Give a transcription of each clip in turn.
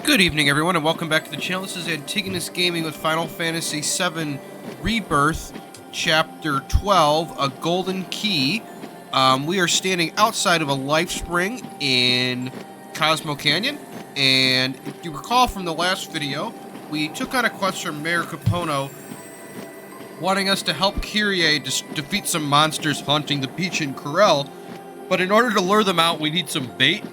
Good evening, everyone, and welcome back to the channel. This is Antigonus Gaming with Final Fantasy VII Rebirth, Chapter 12, A Golden Key. We are standing outside of a life spring in Cosmo Canyon, and if you recall from the last video, we took on a quest from Mayor Capono, wanting us to help Kyrie defeat some monsters haunting the beach in Corel, but in order to lure them out, we need some bait,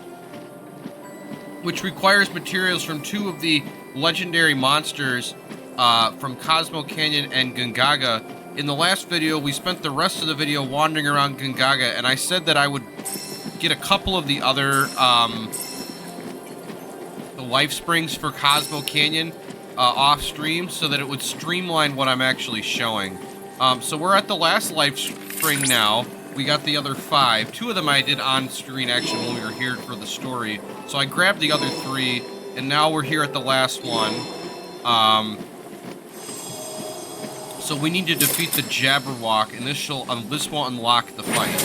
which requires materials from two of the legendary monsters from Cosmo Canyon and Gungaga. In the last video, we spent the rest of the video wandering around Gungaga, and I said that I would get a couple of the other the life springs for Cosmo Canyon off stream so that it would streamline what I'm actually showing. So we're at the last life spring now. We got the other 5. 2 of them I did on screen action when we were here for the story. So I grabbed the other 3, and now we're here at the last one. So we need to defeat the Jabberwock, and this will unlock the fight.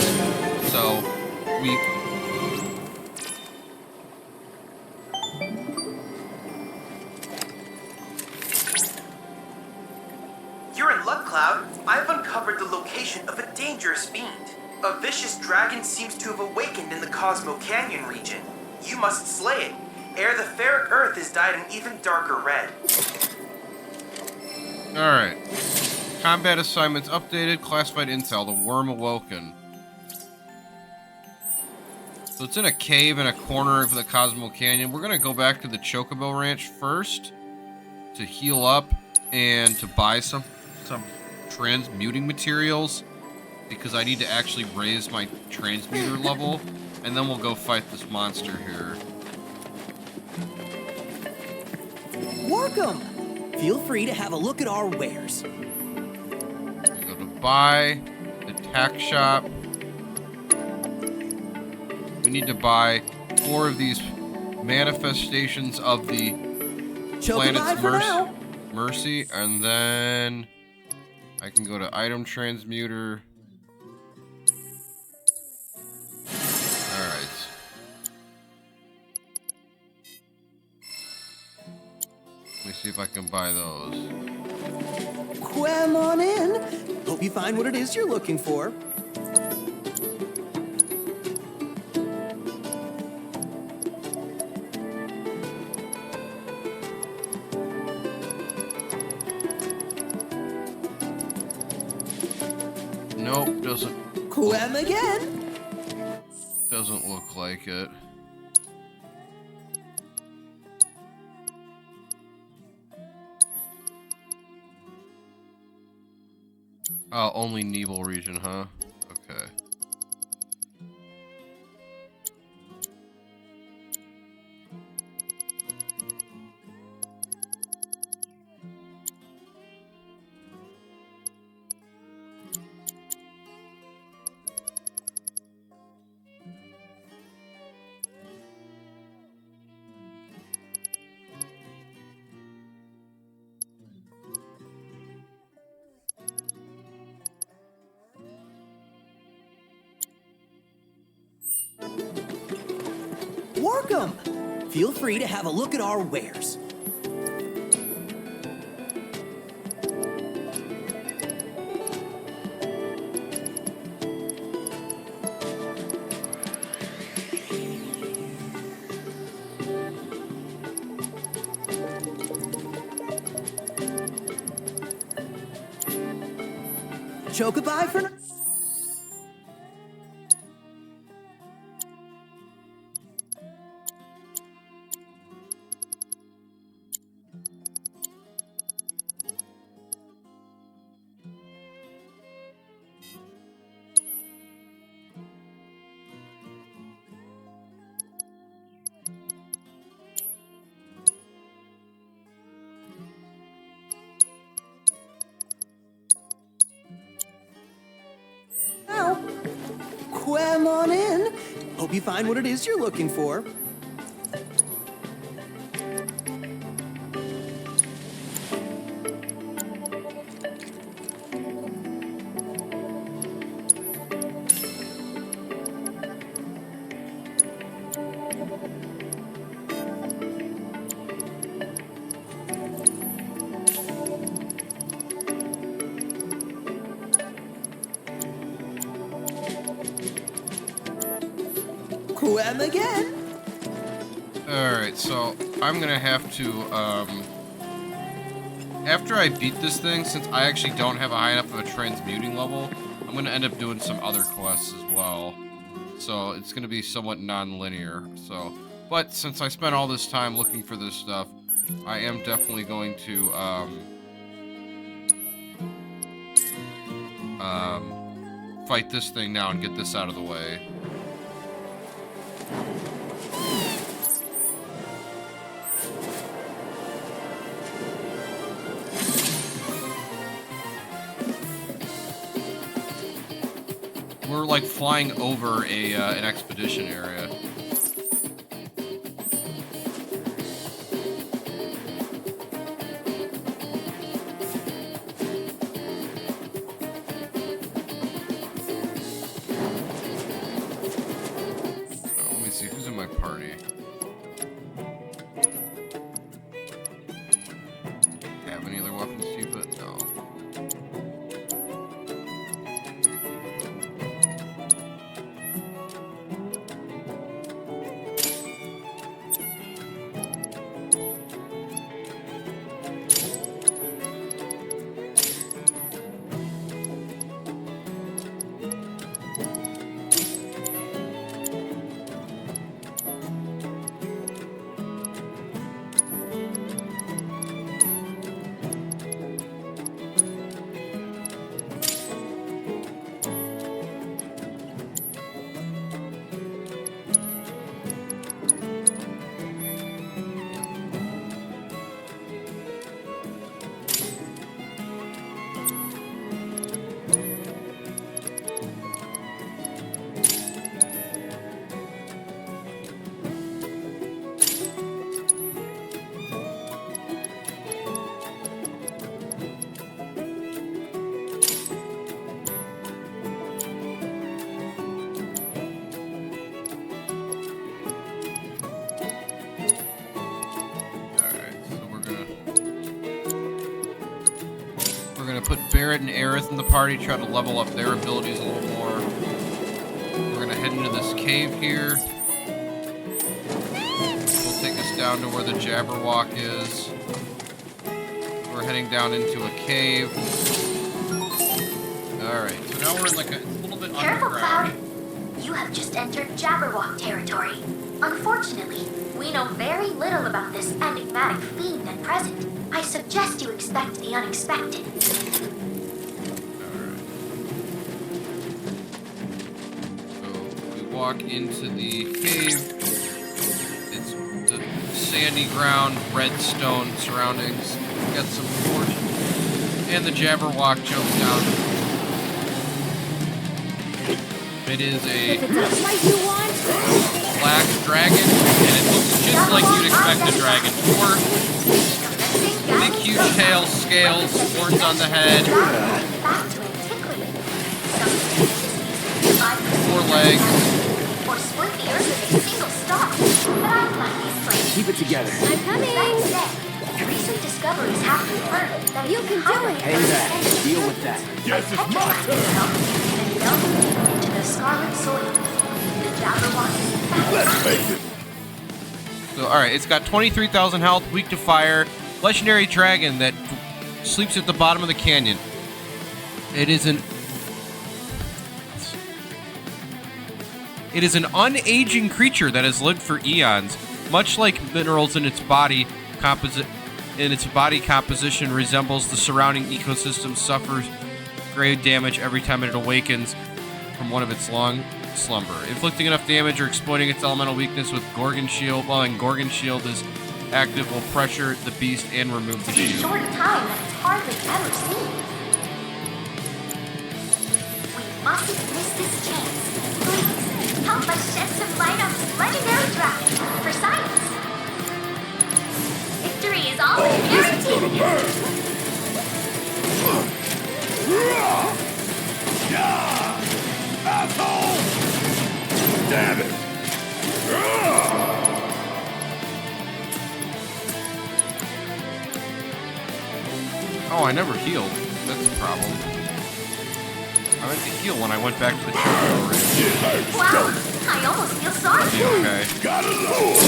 So we... You're in luck, Cloud. I've uncovered the location of a dangerous fiend. A vicious dragon seems to have awakened in the Cosmo Canyon region. You must slay it, ere the fair earth is dyed an even darker red. Alright. Combat assignments updated. Classified intel. The worm awoken. So it's in a cave in a corner of the Cosmo Canyon. We're going to go back to the Chocobo Ranch first to heal up and to buy some transmuting materials, because I need to actually raise my transmuter level, and then we'll go fight this monster here. Welcome! Feel free to have a look at our wares. Go to buy, attack shop. We need to buy 4 of these manifestations of the planet's mercy, and then I can go to item transmuter. Alright. Let me see if I can buy those. Come on in. Hope you find what it is you're looking for. Nope, doesn't. Quem again? Doesn't look like it. Oh, only Nibel Region, huh? Okay. Welcome! Feel free to have a look at our wares. Chocobo for... Come on in. Hope you find what it is you're looking for. Quem again. Alright, so I'm gonna have to, after I beat this thing, since I actually don't have a high enough of a transmuting level, I'm gonna end up doing some other quests as well. So it's gonna be somewhat non-linear, so. But since I spent all this time looking for this stuff, I am definitely going to, fight this thing now and get this out of the way. We're like flying over an expedition area. Let me see who's in my party. Have any other weapons to use it? No. Put Barrett and Aerith in the party, try to level up their abilities a little more. We're gonna head into this cave here. It'll take us down to where the Jabberwock is. We're heading down into a cave. Alright, so now we're in like a little bit Careful, underground. Cloud. You have just entered Jabberwock territory. Unfortunately, we know very little about this enigmatic fiend at present. I suggest you expect the unexpected. Walk into the cave. It's the sandy ground, redstone surroundings. Got some torch. And the Jabberwock jumps down. It is a black dragon, and it looks just like you'd expect a dragon. Four big, huge tail, scales, horns on the head. 4 legs. Keep it together. I'm coming. That said, recent discoveries have confirmed that you can do it. Hang back. Deal with that. Yes, it's my turn. And delve deeper into the scarlet soil. The Jabberwock is back. Let's face it. So, alright, it's got 23,000 health, weak to fire, legendary dragon that sleeps at the bottom of the canyon. It is an unaging creature that has lived for eons. Much like minerals in its body composition resembles the surrounding ecosystem, suffers grave damage every time it awakens from one of its long slumber, inflicting enough damage or exploiting its elemental weakness with Gorgon Shield. While Gorgon Shield is active, will pressure the beast and remove the It's a shield. short time that it's hardly ever seen. We mustn't miss this chance. Please, help us shed some light on this legendary dragon for science. Victory is always guaranteed. Asshole! Damn it! Oh, I never healed. That's a problem. I meant to heal when I went back to the Chocobo Ridge. Wow, I almost feel sorry. Okay. Gotta load.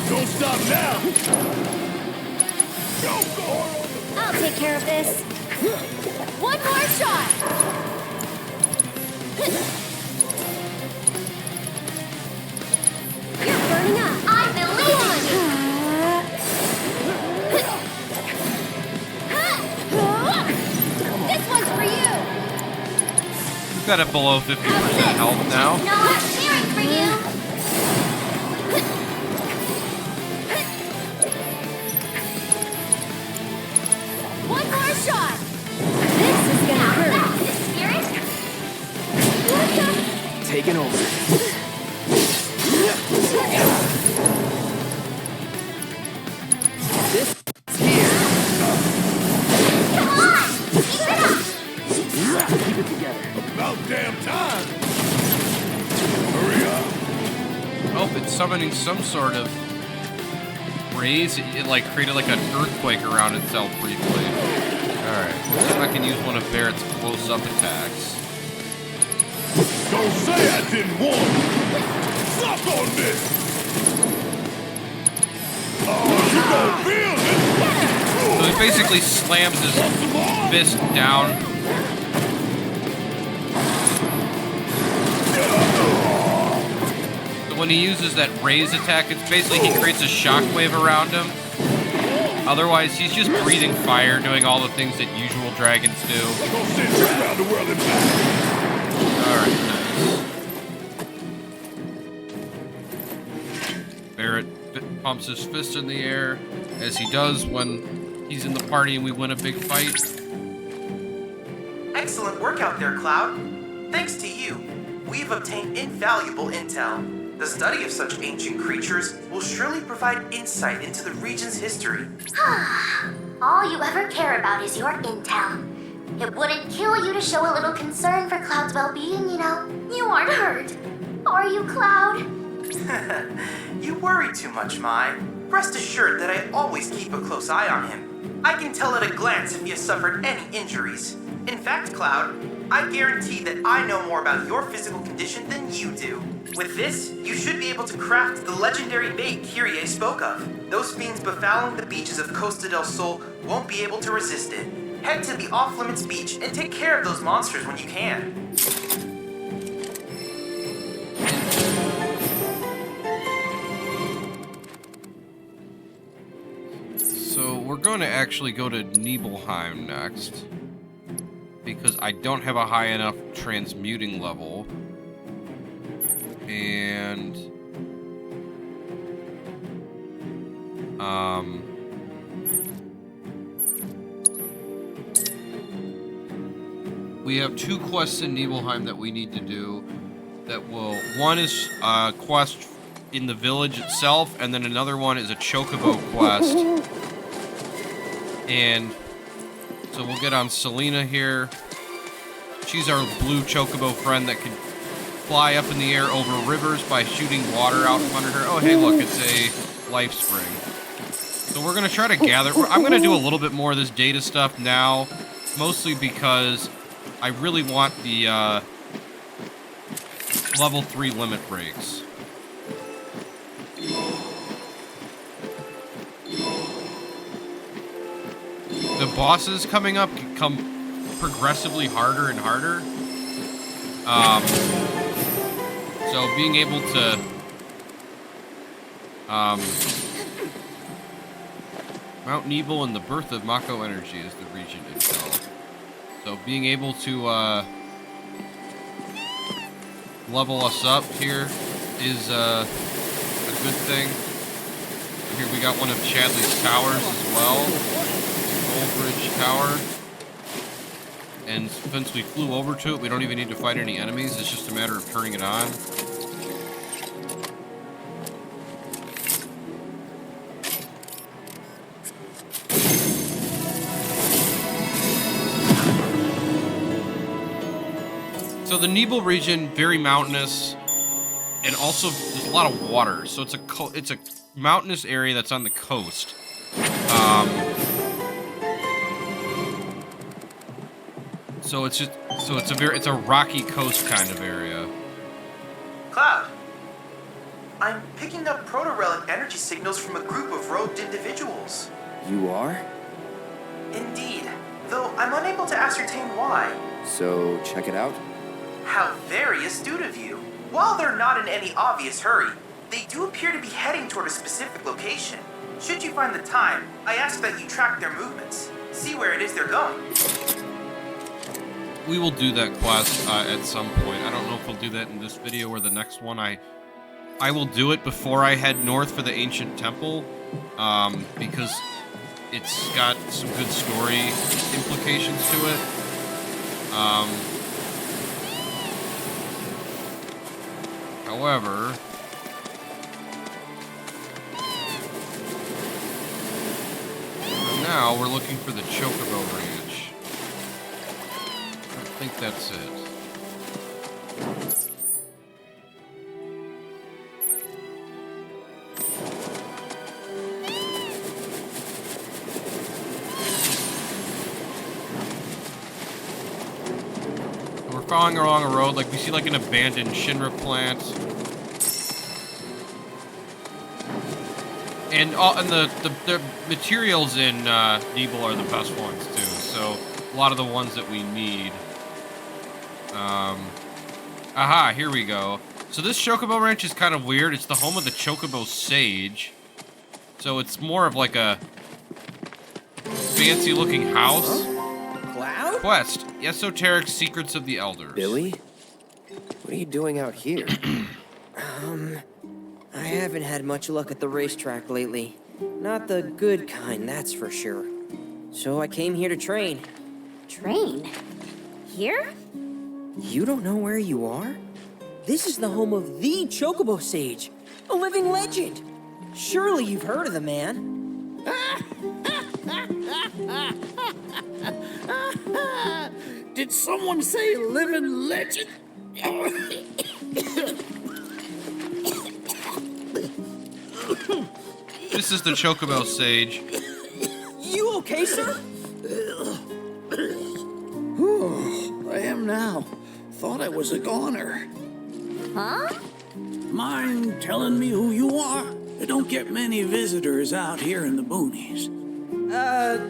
Don't stop now. I'll take care of this. One more shot. You're burning up. I believe in you. This one's for you. We've got it below 50% health now. No, I'm cheering for you. One more shot. This is gonna hurt. That's the spirit. What the? Taking over. This here. Come on, keep it up. Keep it together. About damn time. Hurry up. Oh, it's summoning some sort of raise. It like created like an earthquake around itself briefly. Alright, let's see if I can use one of Barrett's close-up attacks. Don't say I didn't warn you. Suck on this. Oh, you gonna feel it. So he basically slams his fist down. So when he uses that raise attack, it's basically he creates a shockwave around him. Otherwise, he's just breathing fire, doing all the things that usual dragons do. Go send you around the world and back. Alright, nice. Barrett pumps his fist in the air, as he does when he's in the party and we win a big fight. Excellent work out there, Cloud. Thanks to you, we've obtained invaluable intel. The study of such ancient creatures will surely provide insight into the region's history. All you ever care about is your intel. It wouldn't kill you to show a little concern for Cloud's well-being, you know. You aren't hurt. Are you, Cloud? You worry too much, Mai. Rest assured that I always keep a close eye on him. I can tell at a glance if he has suffered any injuries. In fact, Cloud, I guarantee that I know more about your physical condition than you do. With this, you should be able to craft the legendary bait Kyrie spoke of. Those fiends befouling the beaches of Costa del Sol won't be able to resist it. Head to the off-limits beach and take care of those monsters when you can. So we're going to actually go to Nibelheim next, because I don't have a high enough transmuting level. And we have two quests in Nibelheim that we need to do. That will, one is a quest in the village itself, and then another one is a Chocobo quest. And so we'll get on Selena here. She's our blue Chocobo friend that can fly up in the air over rivers by shooting water out from under her. Oh, hey, look, it's a life spring. So we're going to try to gather. I'm going to do a little bit more of this data stuff now, mostly because I really want the level 3 limit breaks. The bosses coming up come progressively harder and harder. So being able to Mount Nibel and the birth of Mako energy is the region itself. So being able to level us up here is a good thing. Here we got one of Chadley's towers as well. Gold Bridge Tower. And since we flew over to it, we don't even need to fight any enemies. It's just a matter of turning it on. So the Nibel region, very mountainous, and also there's a lot of water. So it's a mountainous area that's on the coast. So it's a rocky coast kind of area. Cloud, I'm picking up proto-relic energy signals from a group of robed individuals. You are? Indeed, though I'm unable to ascertain why. So, check it out? How very astute of you. While they're not in any obvious hurry, they do appear to be heading toward a specific location. Should you find the time, I ask that you track their movements. See where it is they're going. We will do that quest at some point. I don't know if we'll do that in this video or the next one. I will do it before I head north for the ancient temple, because it's got some good story implications to it. However, for now we're looking for the Chocobo Ranch. I think that's it. We're following along a road, like we see like an abandoned Shinra plant. And the materials in Nibel are the best ones too, so a lot of the ones that we need. Aha, here we go. So this Chocobo Ranch is kind of weird. It's the home of the Chocobo Sage. So it's more of like a fancy looking house. Cloud? Quest, Esoteric Secrets of the Elders. Billy? What are you doing out here? I haven't had much luck at the racetrack lately. Not the good kind, that's for sure. So I came here to train. Train? Here? You don't know where you are? This is the home of the Chocobo Sage, a living legend. Surely you've heard of the man. Did someone say living legend? This is the Chocobo Sage. You okay, sir? I am now. Thought I was a goner. Huh? Mind telling me who you are? I don't get many visitors out here in the boonies.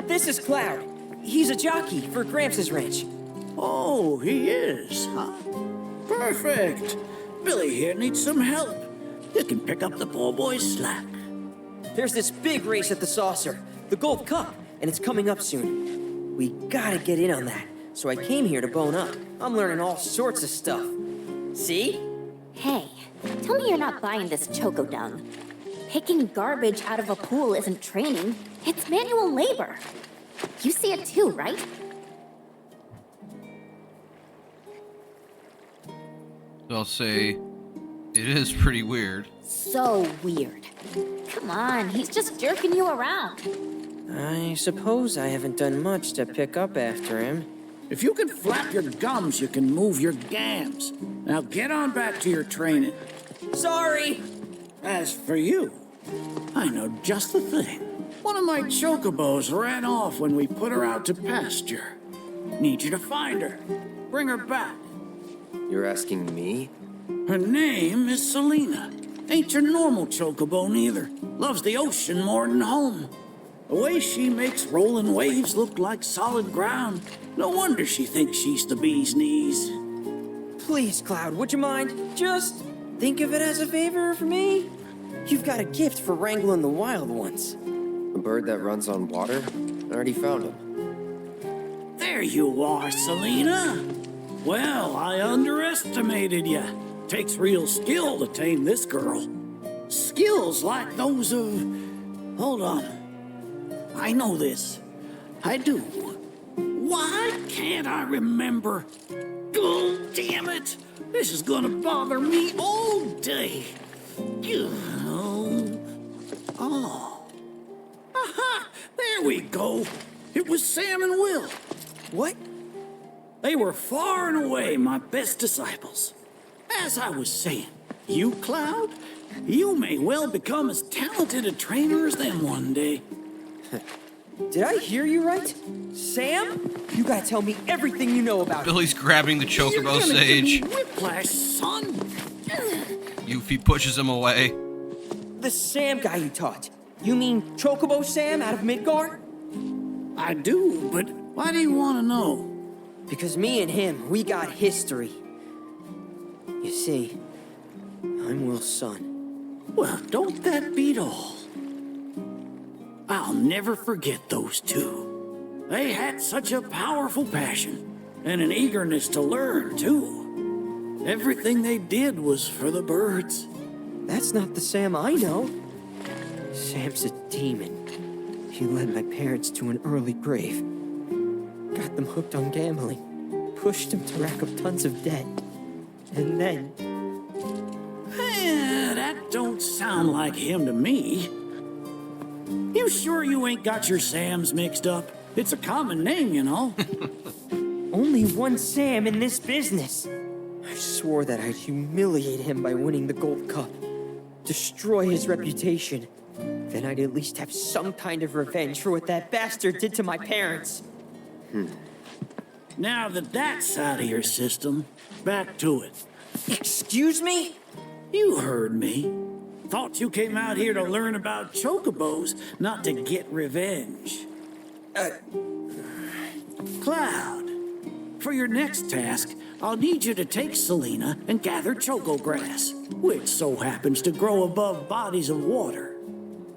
This is Cloud. He's a jockey for Gramps' ranch. Oh, he is, huh? Perfect. Billy here needs some help. You can pick up the poor boy's slack. There's this big race at the Saucer, the Gold Cup, and it's coming up soon. We gotta get in on that, so I came here to bone up. I'm learning all sorts of stuff. See? Hey, tell me you're not buying this choco dung. Picking garbage out of a pool isn't training, it's manual labor. You see it too, right? I'll say it is pretty weird. So weird. Come on, he's just jerking you around. I suppose I haven't done much to pick up after him. If you can flap your gums, you can move your gams. Now get on back to your training. Sorry! As for you, I know just the thing. One of my chocobos ran off when we put her out to pasture. Need you to find her. Bring her back. You're asking me? Her name is Selena. Ain't your normal chocobo neither. Loves the ocean more than home. The way she makes rolling waves look like solid ground. No wonder she thinks she's the bee's knees. Please, Cloud, would you mind? Just think of it as a favor for me. You've got a gift for wrangling the wild ones. A bird that runs on water? I already found him. There you are, Selena. Well, I underestimated you. Takes real skill to tame this girl. Skills like those of... Hold on. I know this. I do. Why can't I remember? Oh, damn it! This is gonna bother me all day. Oh. Aha! There we go. It was Sam and Will. What? They were far and away my best disciples. As I was saying, you, Cloud, you may well become as talented a trainer as them one day. Did I hear you right? Sam? You gotta tell me everything you know about it. Billy's grabbing the Chocobo You're gonna Sage. give me whiplash, son. Yuffie pushes him away. The Sam guy you taught. You mean Chocobo Sam out of Midgard? I do, but why do you want to know? Because me and him, we got history. You see, I'm Will's son. Well, don't that beat all? I'll never forget those two. They had such a powerful passion, and an eagerness to learn, too. Everything they did was for the birds. That's not the Sam I know. Sam's a demon. He led my parents to an early grave. Got them hooked on gambling. Pushed them to rack up tons of debt. And then... That don't sound like him to me. You sure you ain't got your Sams mixed up? It's a common name, you know. Only one Sam in this business. I swore that I'd humiliate him by winning the Gold Cup. Destroy his reputation. Then I'd at least have some kind of revenge for what that bastard did to my parents. Now that that's out of your system, back to it. Excuse me? You heard me. Thought you came out here to learn about chocobos, not to get revenge. Cloud, for your next task, I'll need you to take Selena and gather choco grass, which so happens to grow above bodies of water.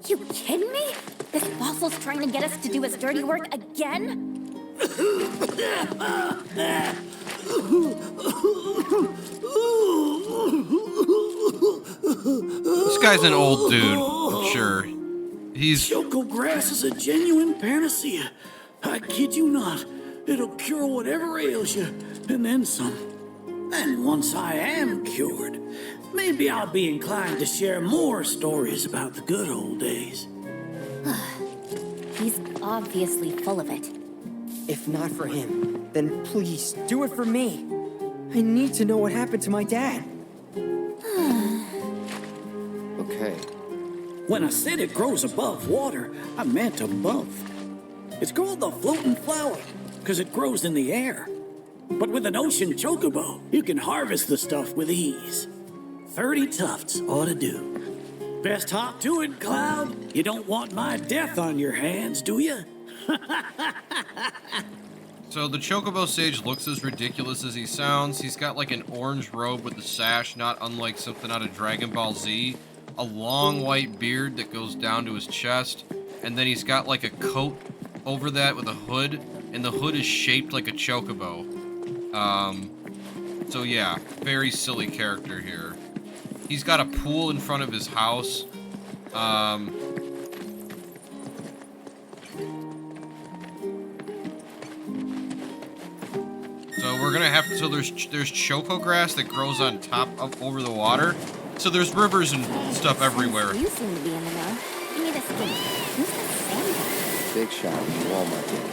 You kidding me? This fossil's trying to get us to do his dirty work again? This guy's an old dude, I'm sure. He's... Choco grass is a genuine panacea. I kid you not. It'll cure whatever ails you, and then some. And once I am cured, maybe I'll be inclined to share more stories about the good old days. He's obviously full of it. If not for him, then please do it for me. I need to know what happened to my dad. Okay. When I said it grows above water, I meant above. It's called the floating flower, because it grows in the air. But with an ocean chocobo, you can harvest the stuff with ease. 30 tufts ought to do. Best hop to it, Cloud. You don't want my death on your hands, do you? So the Chocobo Sage looks as ridiculous as he sounds. He's got like an orange robe with a sash, not unlike something out of Dragon Ball Z. A long white beard that goes down to his chest. And then he's got like a coat over that with a hood. And the hood is shaped like a chocobo. So yeah, very silly character here. He's got a pool in front of his house. So we're gonna have to, so there's choco grass that grows on top up over the water. So there's rivers and stuff everywhere. You seem to be in the know. Give me this thing. Who's that Sam guy? Big shot in the Walmart game.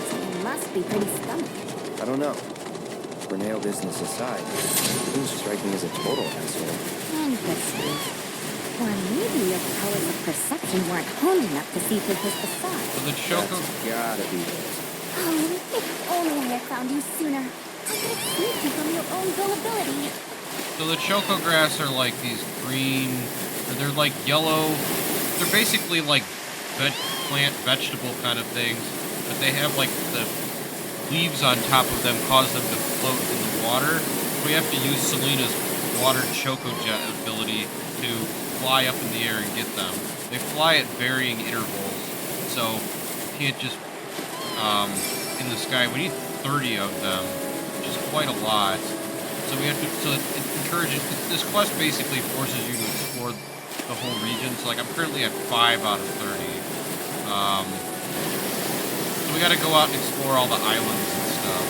So he must be pretty stumped. I don't know. Corneo business aside, he didn't strike me as a total asshole. Interesting. Or maybe your powers of perception weren't honed enough to see through his facade. So the choco, That's gotta be it. Oh, if only I had found you sooner. I could have saved you from your own gullibility. so the choco grass are like these green, or they're like yellow. They're basically like plant vegetable kind of things, but they have like the leaves on top of them cause them to float in the water. We have to use Selena's water choco jet ability to fly up in the air and get them. They fly at varying intervals, so you can't just in the sky. We need 30 of them, which is quite a lot. So we have to. So it encourages. This quest basically forces you to explore the whole region. So like I'm currently at 5 out of 30. So we got to go out and explore all the islands and stuff.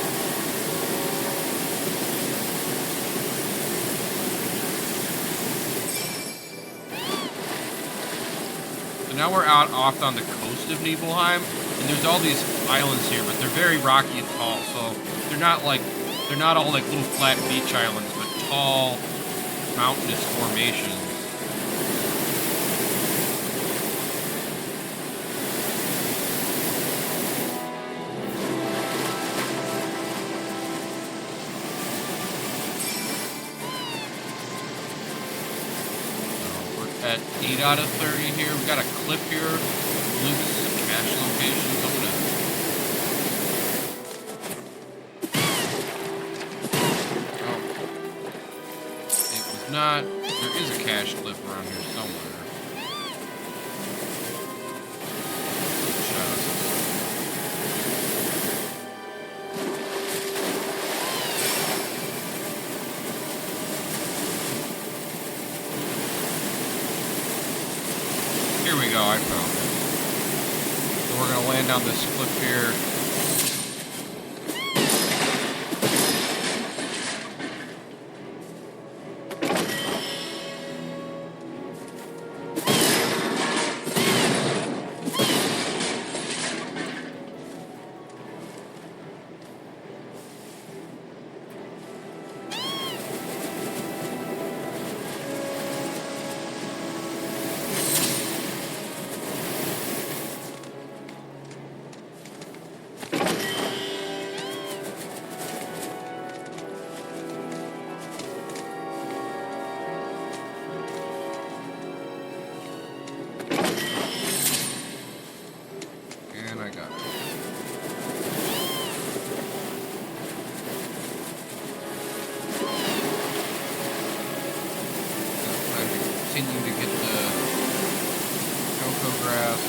So now we're out off on the coast of Nibelheim, and there's all these islands here, but they're very rocky and tall. So they're not all like little flat beach islands, but tall, mountainous formations. at 8 out of 30 here. We got a clip here. I believe this is a cache location. I'm gonna... Oh. It was not. There is a cache clip around here somewhere. Here we go, I found it. So we're gonna land on this cliff here. Continue to get the cocoa grass.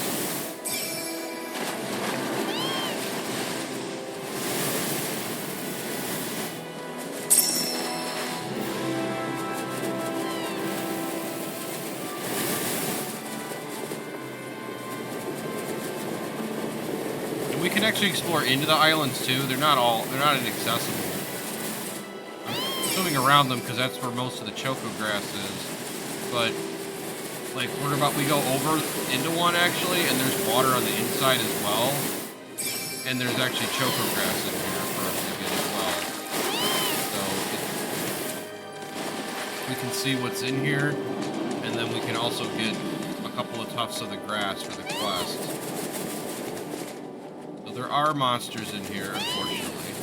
And we can actually explore into the islands too. They're not inaccessible. I'm swimming around them because that's where most of the choco grass is. But like we go over into one actually, and there's water on the inside as well, and there's actually choco grass in here for us to get as well. So we can see what's in here, and then we can also get a couple of tufts of the grass for the quest. So there are monsters in here, unfortunately,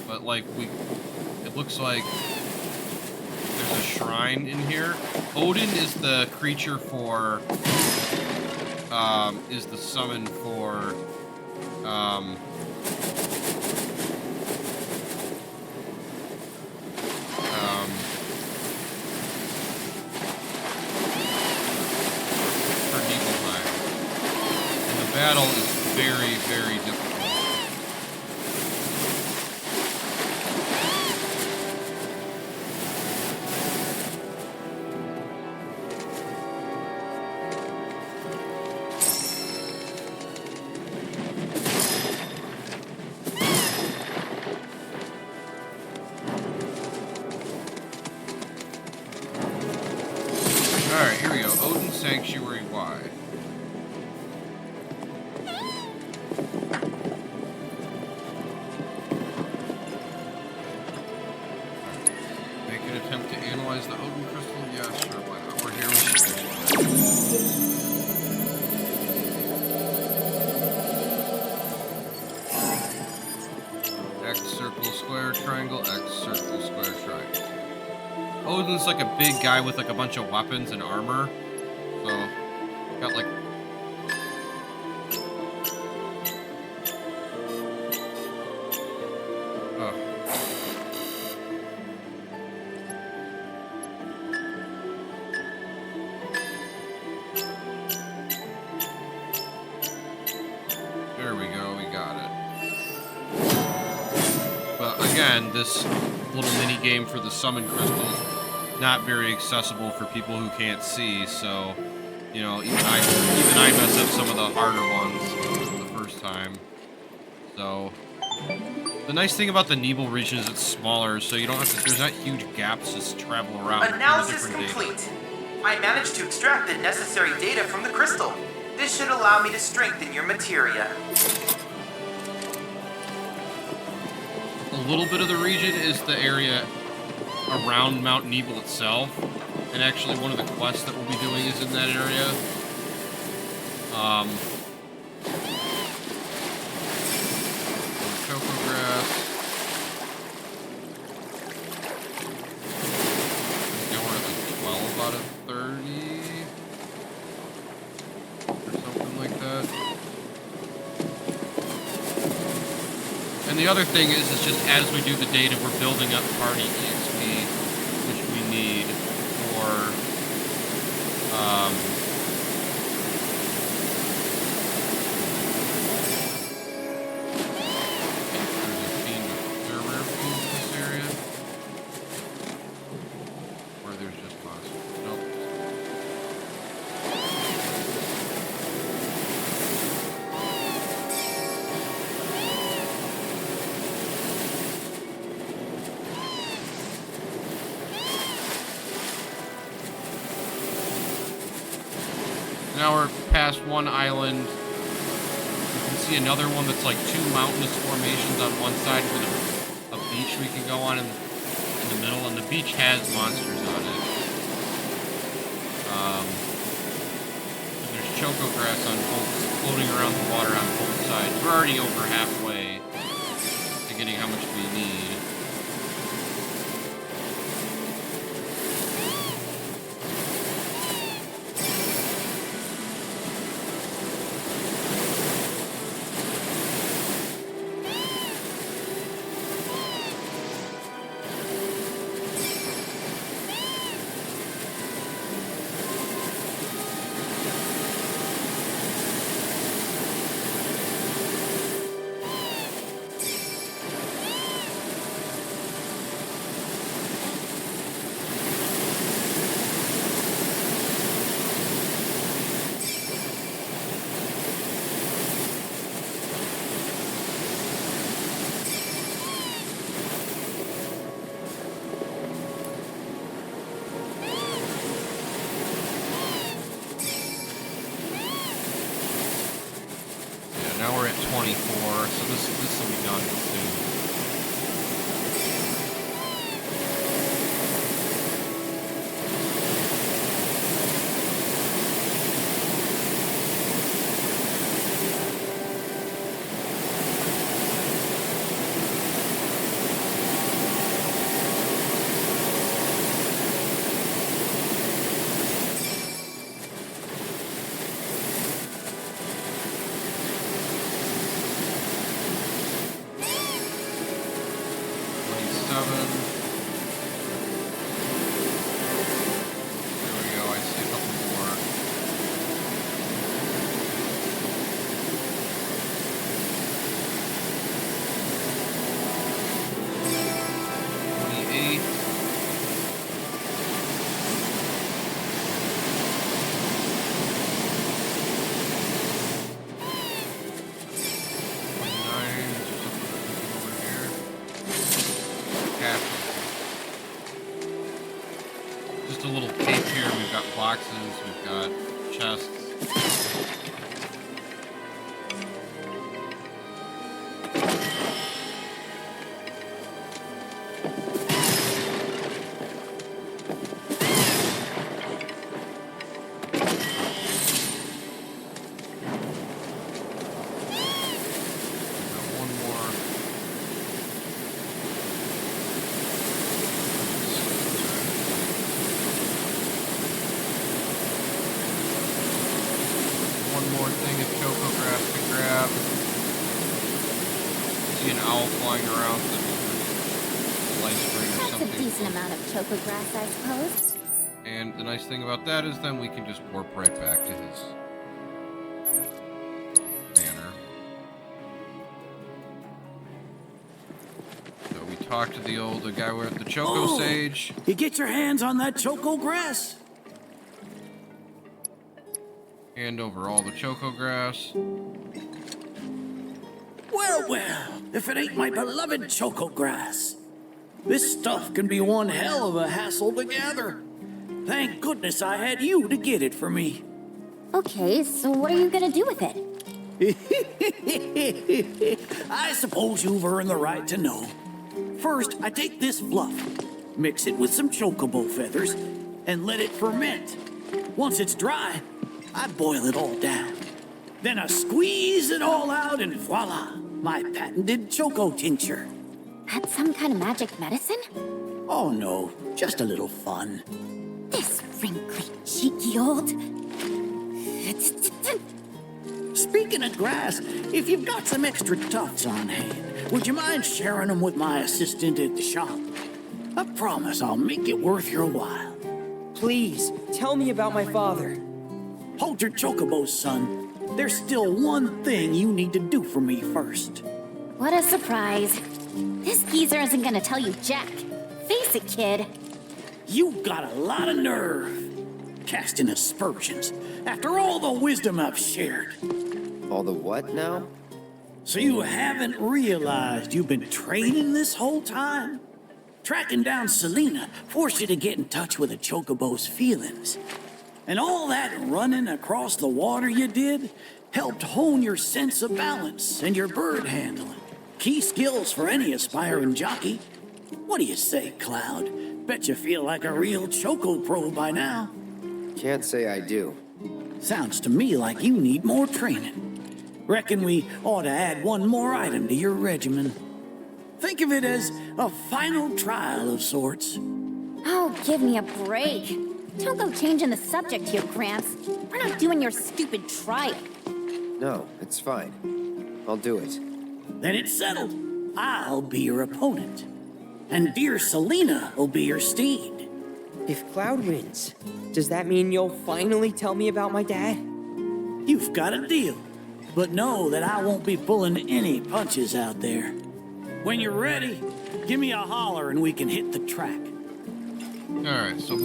but like it looks like there's a shrine in here. Odin is the creature for, is the summon for, for Nibelheim. And the battle is very, very difficult. Alright, here we go. Odin Sanctuary Y. Make an attempt to analyze the Odin crystal? Yeah, sure, why not? We're here with X, circle, square, triangle, X, circle, square, triangle. Odin's like a big guy with like a bunch of weapons and armor. So, got like... Oh. There we go, we got it. But again, this little mini game for the summon crystals, not very accessible for people who can't see, so you know, even I mess up some of the harder ones the first time. So the nice thing about the Nibel region is it's smaller, so you don't have to, there's not huge gaps to travel around. Analysis complete. I managed to extract the necessary data from the crystal. This should allow me to strengthen your materia. A little bit of the region is the area around Mount Nibel itself, and actually one of the quests that we'll be doing is in that area. Choco grass. Go where the the other thing is just as we do the data, we're building up party EXP, which we need for now we're past one island. You can see another one that's like two mountainous formations on one side with a beach we can go on in the middle, and the beach has monsters on it. There's choco grass on both, floating around the water on both sides. We're already over halfway to getting how much we need. Now we're at 24, so this will be done soon. Just a little cape here. We've got boxes, we've got chests. Choco grass, I suppose. And the nice thing about that is then we can just warp right back to his manor. So we talked to the guy with the Choco Sage. You get your hands on that choco grass. Hand over all the choco grass. Well, if it ain't my beloved choco grass. This stuff can be one hell of a hassle to gather. Thank goodness I had you to get it for me. Okay, so what are you gonna do with it? I suppose you've earned the right to know. First, I take this fluff, mix it with some chocobo feathers, and let it ferment. Once it's dry, I boil it all down. Then I squeeze it all out and voila, my patented choco tincture. That's some kind of magic medicine? Oh no, just a little fun. This wrinkly, cheeky old... Speaking of grass, if you've got some extra tufts on hand, Would you mind sharing them with my assistant at the shop? I promise I'll make it worth your while. Please, tell me about my father. Hold your chocobos, son. There's still one thing you need to do for me first. What a surprise. This geezer isn't gonna tell you jack. Face it, kid. You've got a lot of nerve. Casting aspersions after all the wisdom I've shared. All the what now? So you haven't realized you've been training this whole time? Tracking down Selena forced you to get in touch with a chocobo's feelings. And all that running across the water you did helped hone your sense of balance and your bird handling. Key skills for any aspiring jockey. What do you say, Cloud? Bet you feel like a real choco pro by now. Can't say I do. Sounds to me like you need more training. Reckon we ought to add one more item to your regimen. Think of it as a final trial of sorts. Oh, give me a break. Don't go changing the subject here, Gramps. We're not doing your stupid trial. No, it's fine. I'll do it. Then it's settled. I'll be your opponent. And dear Selena will be your steed. If Cloud wins, does that mean you'll finally tell me about my dad? You've got a deal. But know that I won't be pulling any punches out there. When you're ready, give me a holler and we can hit the track. Alright, so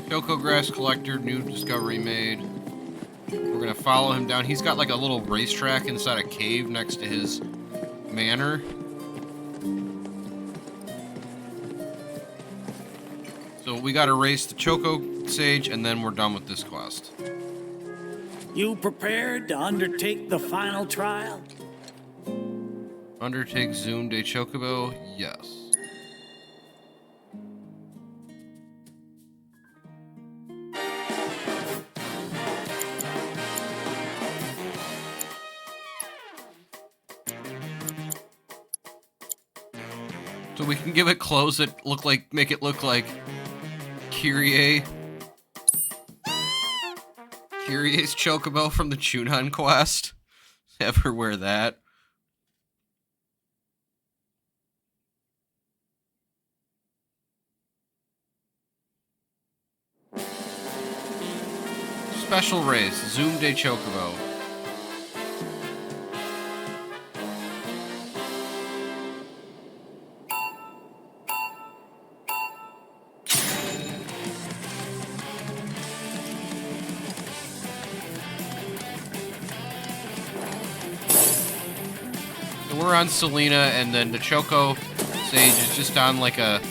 Choco Grass Collector, new discovery made. We're gonna follow him down. He's got like a little racetrack inside a cave next to his manor. So we gotta race the Choco Sage and then we're done with this quest. You prepared to undertake the final trial? Undertake Zoom de Chocobo? Yes. So we can give it clothes that make it look like Kyrie's Chocobo from the Chunan quest. Ever wear that? Special race, Zoom de Chocobo. So we're on Selena, and then the Choco Sage is just on like a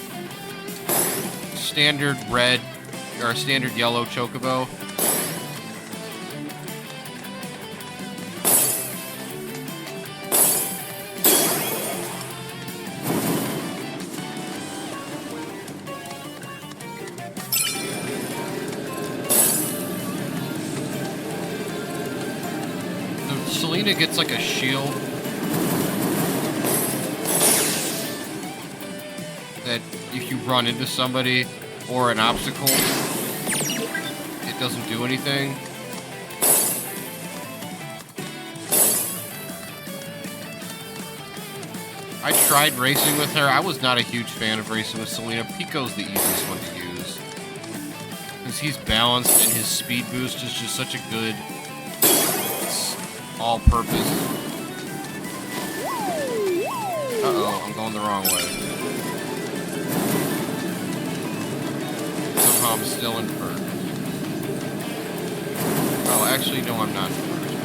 standard red or a standard yellow Chocobo. Selena gets like a shield that if you run into somebody or an obstacle, it doesn't do anything. I tried racing with her. I was not a huge fan of racing with Selena. Pico's the easiest one to use because he's balanced and his speed boost is just such a good all-purpose. Uh-oh, I'm going the wrong way. Somehow I'm still in first. Oh, actually, no, I'm not in first.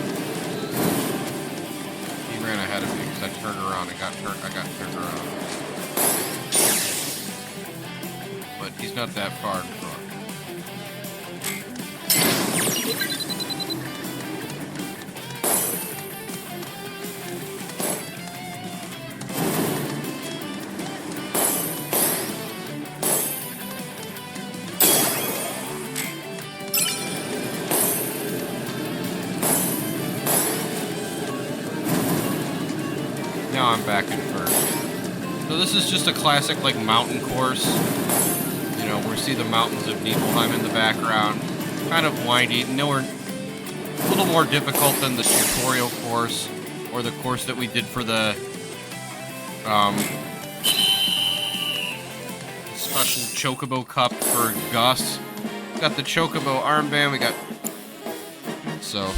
He ran ahead of me because I turned around and I got turned around. But he's not that far in front. Now I'm back in first. So this is just a classic like mountain course. You know, we see the mountains of Nibelheim in the background. Kind of windy, a little more difficult than the tutorial course or the course that we did for the special Chocobo Cup for Gus. Got the Chocobo armband. We got so.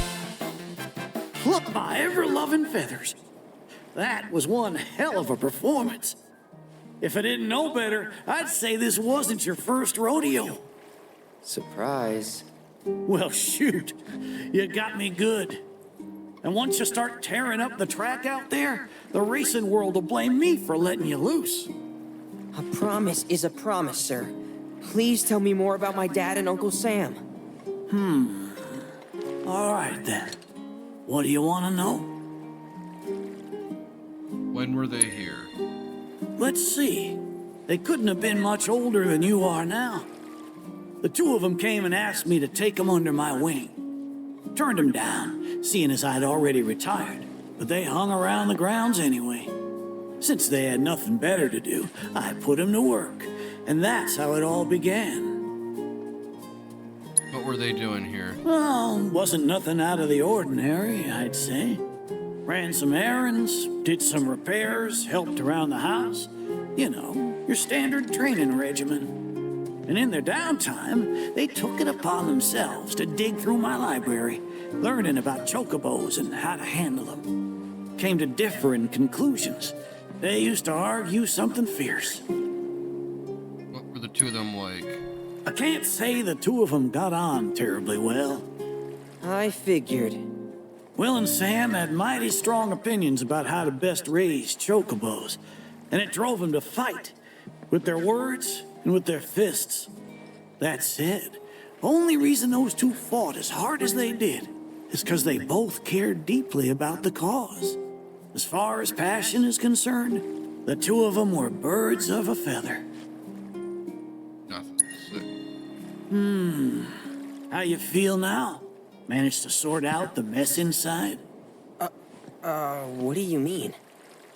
Pluck my ever-loving feathers. That was one hell of a performance. If I didn't know better, I'd say this wasn't your first rodeo. Surprise. Well, shoot. You got me good. And once you start tearing up the track out there, the racing world will blame me for letting you loose. A promise is a promise, sir. Please tell me more about my dad and Uncle Sam. All right, then. What do you want to know? When were they here? Let's see. They couldn't have been much older than you are now. The two of them came and asked me to take them under my wing. Turned them down, seeing as I'd already retired, but they hung around the grounds anyway. Since they had nothing better to do, I put them to work, and that's how it all began. What were they doing here? Well, wasn't nothing out of the ordinary, I'd say. Ran some errands, did some repairs, helped around the house. You know, your standard training regimen. And in their downtime, they took it upon themselves to dig through my library, learning about chocobos and how to handle them. Came to differing conclusions. They used to argue something fierce. What were the two of them like? I can't say the two of them got on terribly well. I figured. Will and Sam had mighty strong opinions about how to best raise chocobos, and it drove them to fight, with their words and with their fists. That said, only reason those two fought as hard as they did is because they both cared deeply about the cause. As far as passion is concerned, the two of them were birds of a feather. Nothing. Sick. How you feel now? Managed to sort out the mess inside? What do you mean?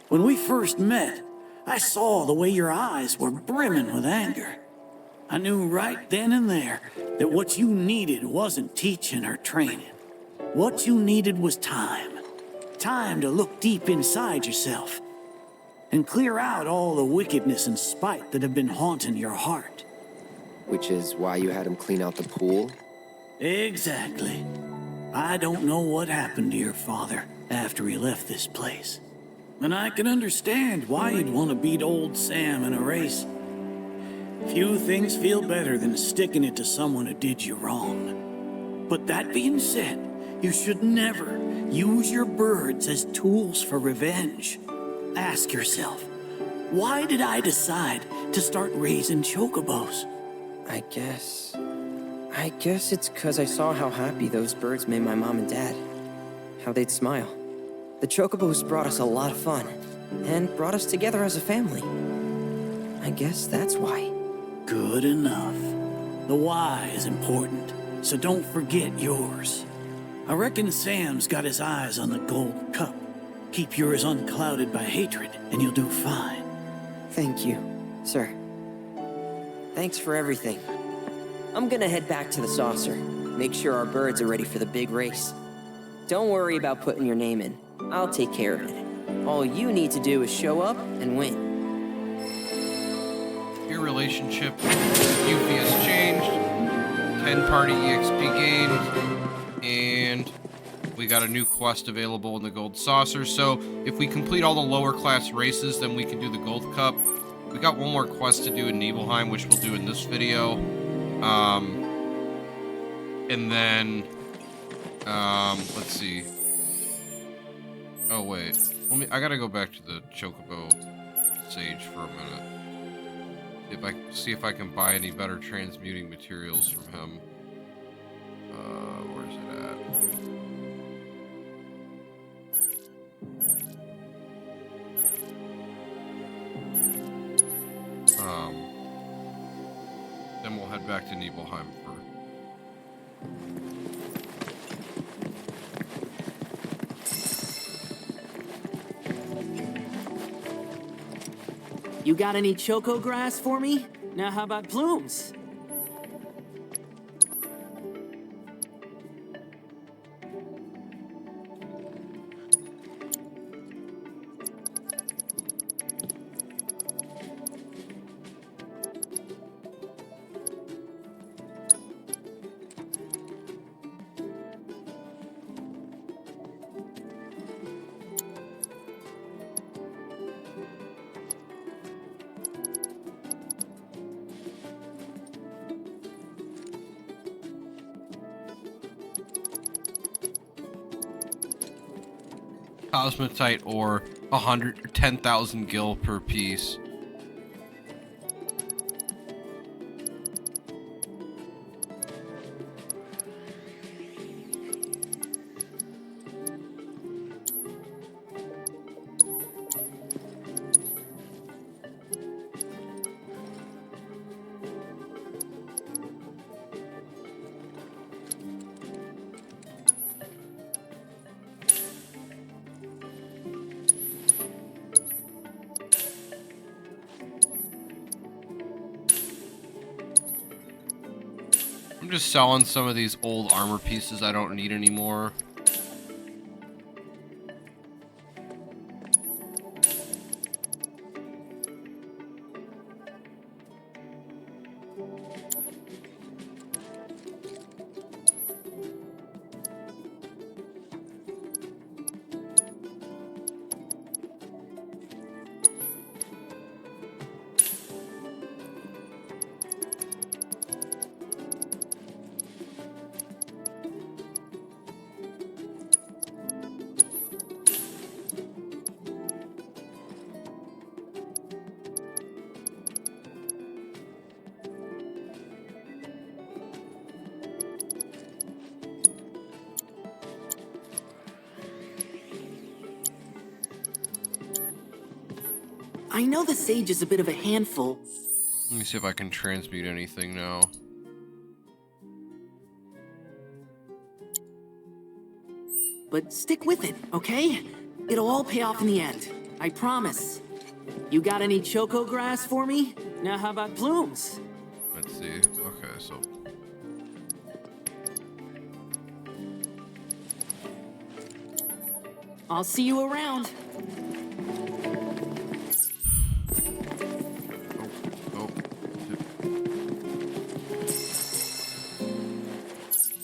When we first met, I saw the way your eyes were brimming with anger. I knew right then and there that what you needed wasn't teaching or training. What you needed was time. Time to look deep inside yourself and clear out all the wickedness and spite that have been haunting your heart. Which is why you had him clean out the pool? Exactly. I don't know what happened to your father after he left this place. And I can understand why you'd want to beat old Sam in a race. Few things feel better than sticking it to someone who did you wrong. But that being said, you should never use your birds as tools for revenge. Ask yourself, why did I decide to start raising chocobos? I guess it's because I saw how happy those birds made my mom and dad. How they'd smile. The chocobos brought us a lot of fun, and brought us together as a family. I guess that's why. Good enough. The why is important, so don't forget yours. I reckon Sam's got his eyes on the gold cup. Keep yours unclouded by hatred, and you'll do fine. Thank you, sir. Thanks for everything. I'm gonna head back to the saucer. Make sure our birds are ready for the big race. Don't worry about putting your name in. I'll take care of it. All you need to do is show up and win. Your relationship with Yuffie has changed. 10 party EXP gained. And we got a new quest available in the Gold Saucer. So if we complete all the lower class races, then we can do the Gold Cup. We got one more quest to do in Nibelheim, which we'll do in this video. And then, let's see. Oh, wait. I gotta go back to the Chocobo Sage for a minute. See if I can buy any better transmuting materials from him. Where's it at? Then we'll head back to Nibelheim for... You got any choco grass for me? Now how about plumes? Cosmetite ore, 10,000 gil per piece. I'm just selling some of these old armor pieces I don't need anymore. I know the Sage is a bit of a handful. Let me see if I can transmute anything now. But stick with it, okay? It'll all pay off in the end. I promise. You got any choco grass for me? Now how about plumes? Let's see. Okay, so... I'll see you around.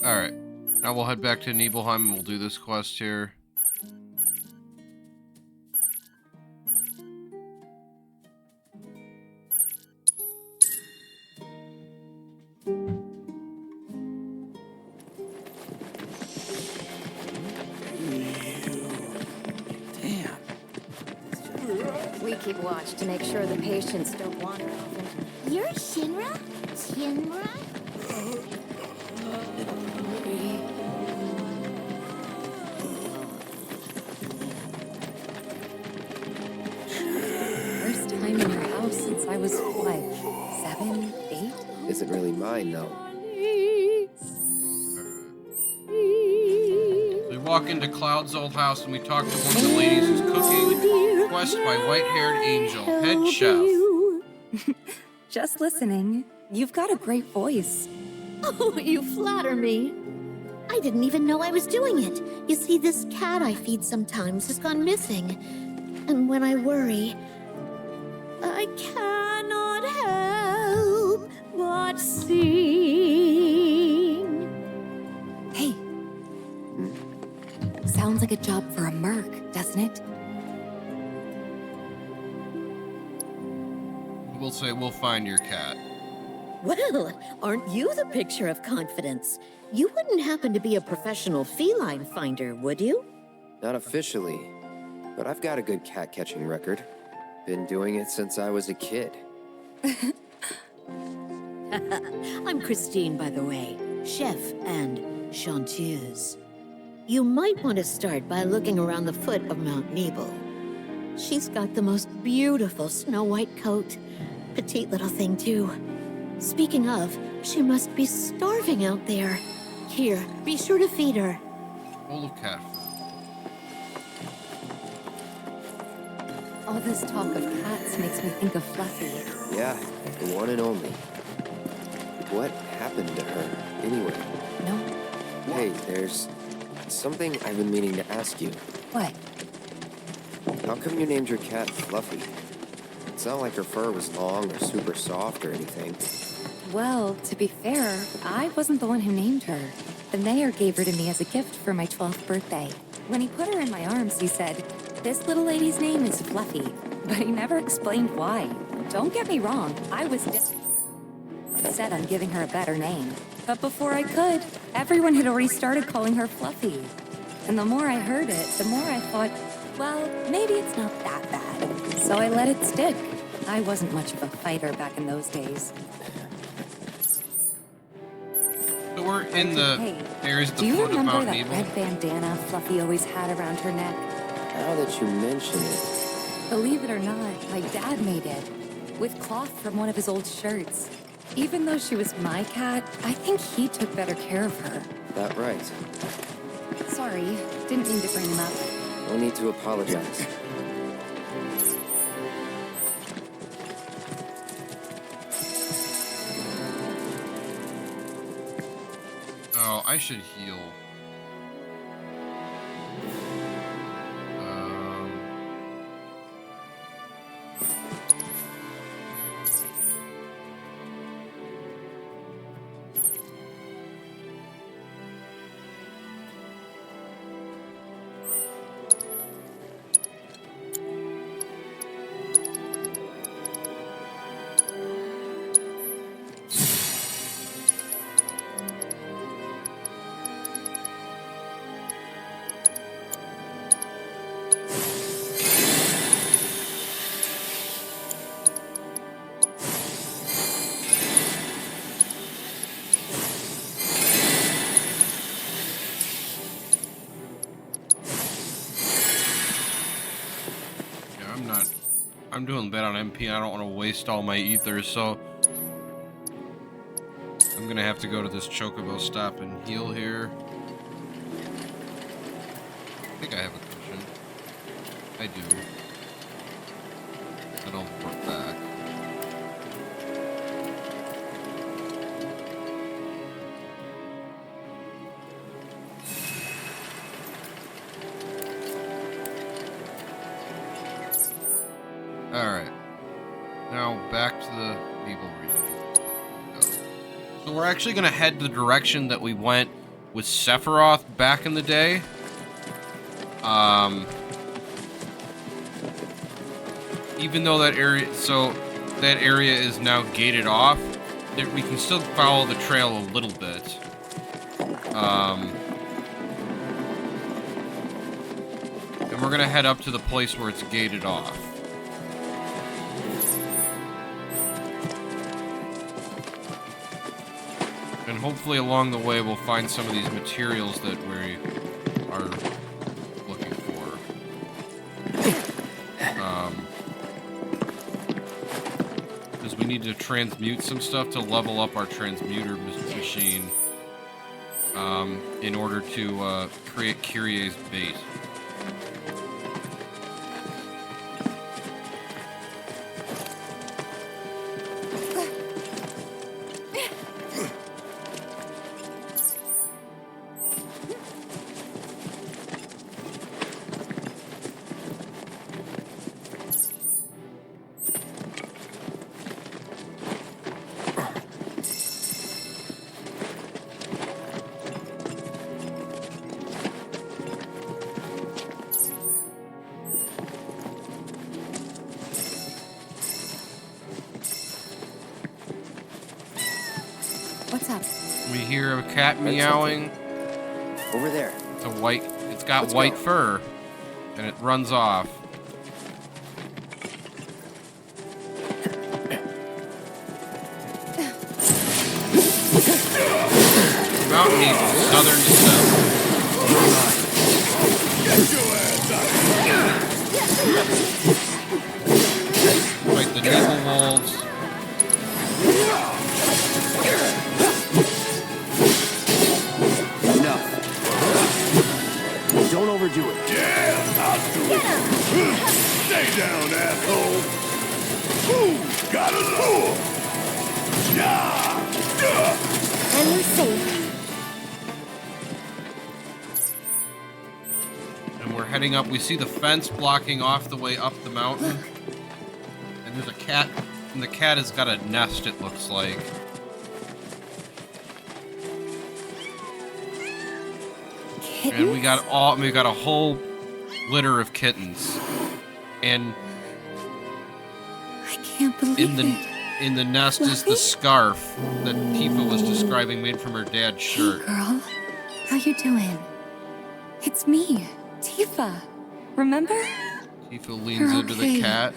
Alright. Now we'll head back to Nibelheim and we'll do this quest here. We keep watch to make sure the patients don't wander off into... You're Shinra? Shinra? First time in your house since I was, what, 7, 8? Isn't really mine, though. We walk into Cloud's old house and we talk to one of the ladies who's cooking. Quest by white-haired angel, head chef. Just listening. You've got a great voice. Oh, you flatter me. I didn't even know I was doing it. You see, this cat I feed sometimes has gone missing. And when I worry, I cannot help but sing. Hey. Sounds like a job for a merc, doesn't it? We'll say we'll find your cat. Well, aren't you the picture of confidence? You wouldn't happen to be a professional feline finder, would you? Not officially, but I've got a good cat-catching record. Been doing it since I was a kid. I'm Christine, by the way, chef and chanteuse. You might want to start by looking around the foot of Mount Nibel. She's got the most beautiful snow-white coat. Petite little thing, too. Speaking of, she must be starving out there. Here, be sure to feed her. Full of cat food. All this talk of cats makes me think of Fluffy. Yeah, the one and only. What happened to her, anyway? No. Hey, there's something I've been meaning to ask you. What? How come you named your cat Fluffy? It's not like her fur was long or super soft or anything. Well, to be fair, I wasn't the one who named her. The mayor gave her to me as a gift for my 12th birthday. When he put her in my arms, he said, "This little lady's name is Fluffy," but he never explained why. Don't get me wrong, I was set on giving her a better name. But before I could, everyone had already started calling her Fluffy. And the more I heard it, the more I thought, Well, maybe it's not that bad. So I let it stick. I wasn't much of a fighter back in those days. So we're in the Hey, areas at do the you foot of remember Mount that Nibel. red bandana Fluffy always had around her neck? Now that you mention it, Believe it or not, my dad made it. With cloth from one of his old shirts. Even though she was my cat, I think he took better care of her. that right. Sorry, didn't mean to bring him up. No need to apologize. Oh, I should heal. I'm doing bad on MP and I don't want to waste all my ethers, so I'm gonna have to go to this Chocobo stop and heal here. I think I have a cushion. I do. Then I'll work back. Alright. Now back to the Nibel Region. So we're actually going to head the direction that we went with Sephiroth back in the day. Even though that area is now gated off, we can still follow the trail a little bit. And we're going to head up to the place where it's gated off. And hopefully along the way we'll find some of these materials that we are looking for. Because we need to transmute some stuff to level up our transmuter machine in order to create Kyrie's bait. What's up? We hear a cat meowing. Over there. It's got white fur, and it runs off. Mountain Eagle, southern descent. Get your ass out! Fight the Nibel wolves. Enough. Don't overdo it. Yeah, I'll do it. Stay down, asshole. Ooh, got a lure. Yeah. And we're safe. And we're heading up. We see the fence blocking off the way up the mountain. And there's a cat. And the cat has got a nest, it looks like. Kittens? And we got a whole litter of kittens. And I can't believe it. in the nest is the scarf that Tifa was describing, made from her dad's shirt. Hey, girl. How you doing? It's me, Tifa. remember? Tifa leans You're into okay. the cat.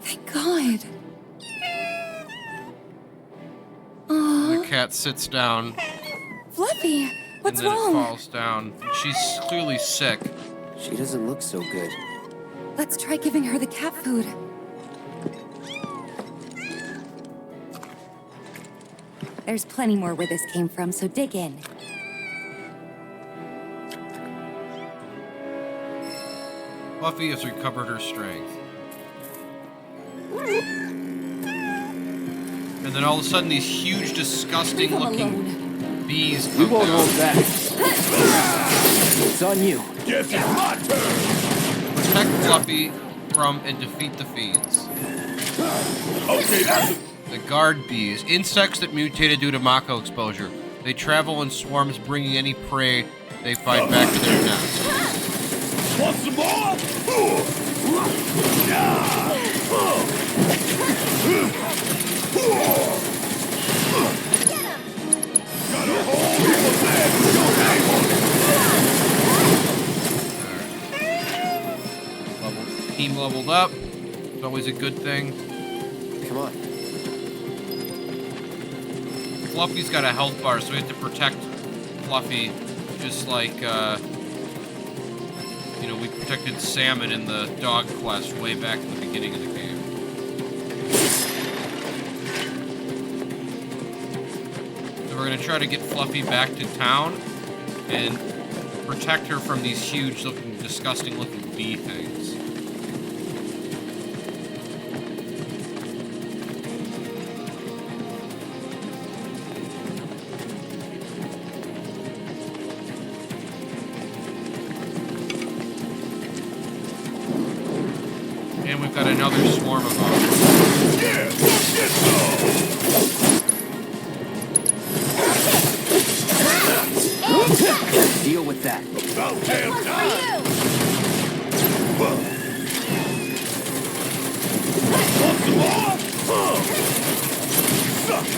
Thank God. Aw, The cat sits down, Fluffy, what's and then wrong? it falls down. She's clearly sick. She doesn't look so good. Let's try giving her the cat food. There's plenty more where this came from, so dig in. Fluffy has recovered her strength. And then all of a sudden, these huge, disgusting-looking bees come We won't down. hold back. It's on you. Guess it's my turn. Protect Fluffy from and defeat the fiends. Okay, that's The guard bees, insects that mutated due to Mako exposure. They travel in swarms, bringing any prey they find back to their nest. Want some more? Got a whole heap of legs with your name on it. Team leveled up. It's always a good thing. Come on. Fluffy's got a health bar, so we have to protect Fluffy, just like, you know, we protected Salmon in the dog quest way back in the beginning of the game. So we're going to try to get Fluffy back to town and protect her from these huge looking, disgusting looking bee things. And we've got another swarm of them. Yeah, get some. Deal with that. About damn time.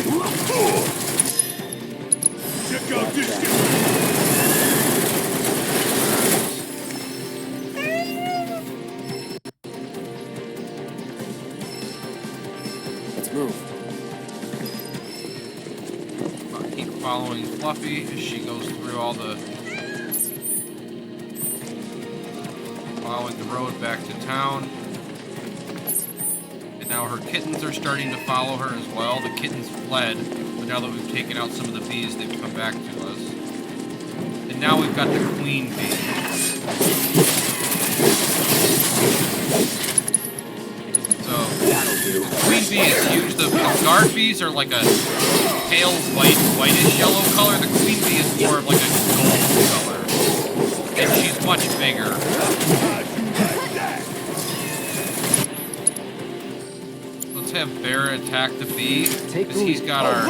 Want some more? Check out this shit. Let's move. I'll keep following Fluffy as she goes through all the... following the road back to town. And now her kittens are starting to follow her as well. The kittens fled, but now that we've taken out some of the bees, they've come back to us. And now we've got the queen bee. So, the queen bee is huge. The guard bees are like a pale whitish yellow color. The queen bee is more of like a gold color. And she's much bigger. Let's have Bear attack the bee, because he's got our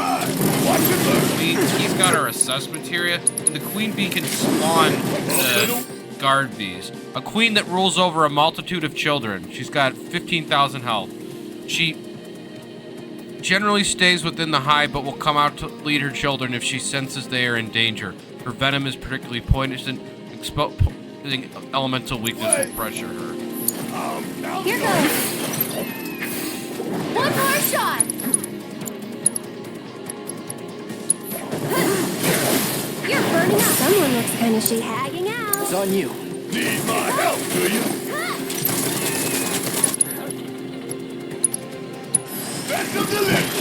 queen, he's got our assessment area, and the queen bee can spawn the guard bees. A queen that rules over a multitude of children. She's got 15,000 health. She generally stays within the hive, but will come out to lead her children if she senses they are in danger. Her venom is particularly poisonous, exposing elemental weakness will pressure her. Here goes. One more shot. You're burning up. Someone looks kind of shady. Tagging out. It's on you. Need my help, do you? Best of the list.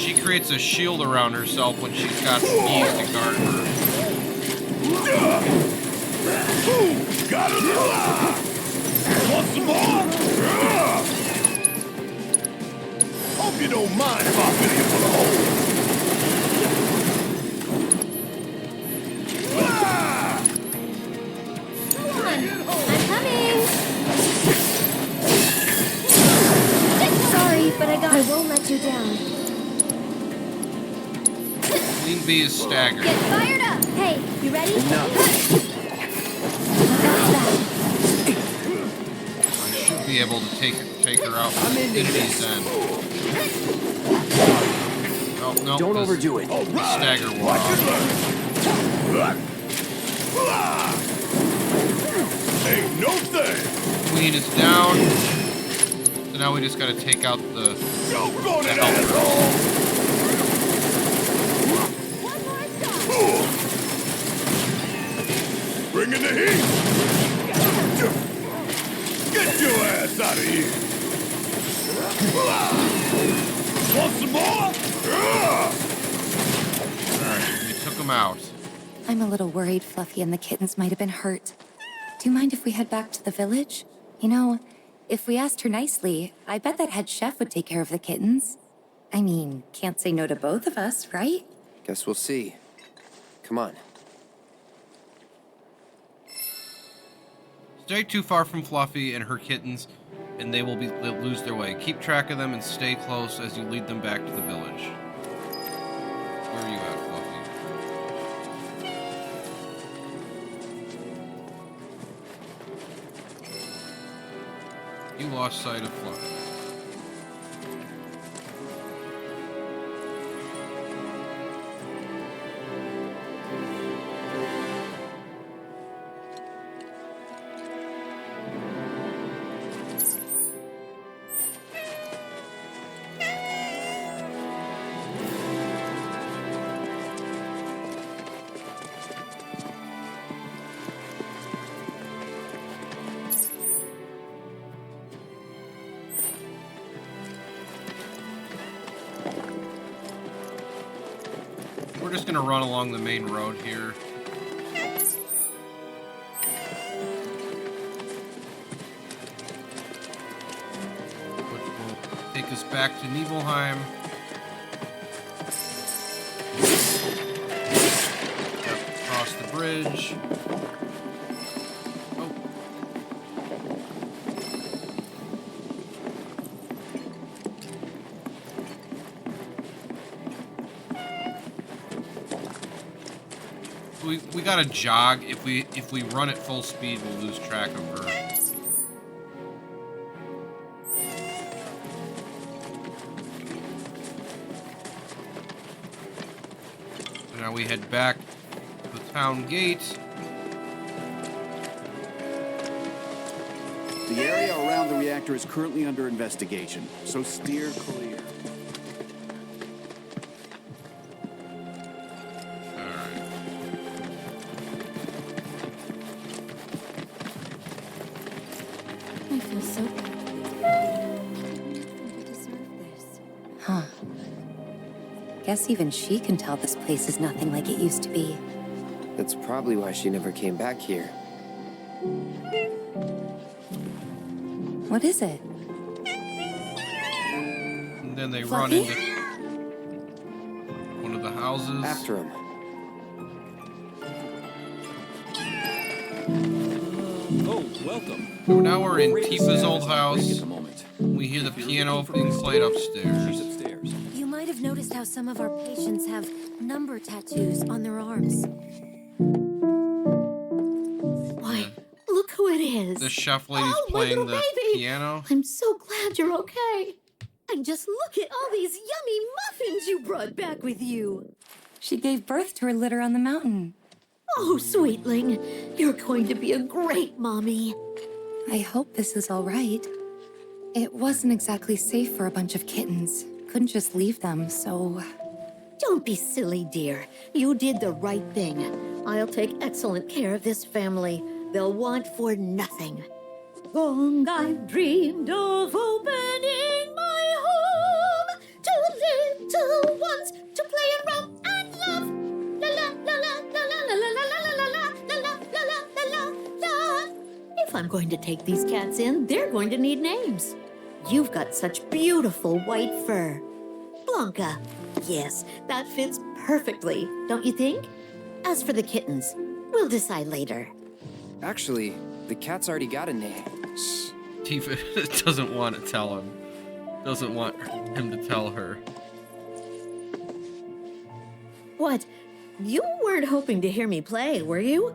She creates a shield around herself when she's got bees to guard her. Got it! Want some more? Hope you don't mind if I fill you full of holes. Come on. I'm coming. Sorry, but I won't let you down. Queen bee is staggered. Get fired up. Hey, you ready? Enough. I should be able to take her out I'm in into these this. end. Oh, no. Don't overdo it. The stagger wore off. Ain't no thing. Queen is down. So now we just gotta take out the. Choke on it, help. asshole! Bring in the heat! Get your ass out of here! Want some more? Alright, we took him out. I'm a little worried Fluffy and the kittens might have been hurt. Do you mind if we head back to the village? You know, if we asked her nicely, I bet that head chef would take care of the kittens. I mean, can't say no to both of us, right? Guess we'll see. Come on. Stay too far from Fluffy and her kittens, and they'll lose their way. Keep track of them and stay close as you lead them back to the village. Where are you at, Fluffy? You lost sight of Fluffy. We're just gonna run along the main road here. Which will take us back to Nibelheim. Yep, cross the bridge. Oh. We gotta jog. If we run at full speed, we'll lose track of her. So now we head back to the town gate. The area around the reactor is currently under investigation, so steer clear. Huh. Guess even she can tell this place is nothing like it used to be. That's probably why she never came back here. What is it? And then they Fluffy? run into one of the houses. After him. Oh, welcome. So now we're in Tifa's old Break house. at the moment. We hear the piano being played upstairs. She's upstairs. You might have noticed how some of our patients have number tattoos on their arms. Why, look who it is. The chef lady's Oh, my playing little the baby. piano. I'm so glad you're okay. And just look at all these yummy muffins you brought back with you. She gave birth to her litter on the mountain. Oh, sweetling, you're going to be a great mommy. I hope this is all right. It wasn't exactly safe for a bunch of kittens. Couldn't just leave them, so... Don't be silly, dear. You did the right thing. I'll take excellent care of this family. They'll want for nothing. Long I've dreamed of opening my home to little ones to play and romp and love. La la la la la la la la la la la la la la la la la. If I'm going to take these cats in, they're going to need names. You've got such beautiful white fur. Blanca. Yes, that fits perfectly, don't you think? As for the kittens, we'll decide later. Actually, the cat's already got a name. Shh. Tifa doesn't want to tell him. Doesn't want him to tell her. What? You weren't hoping to hear me play, were you?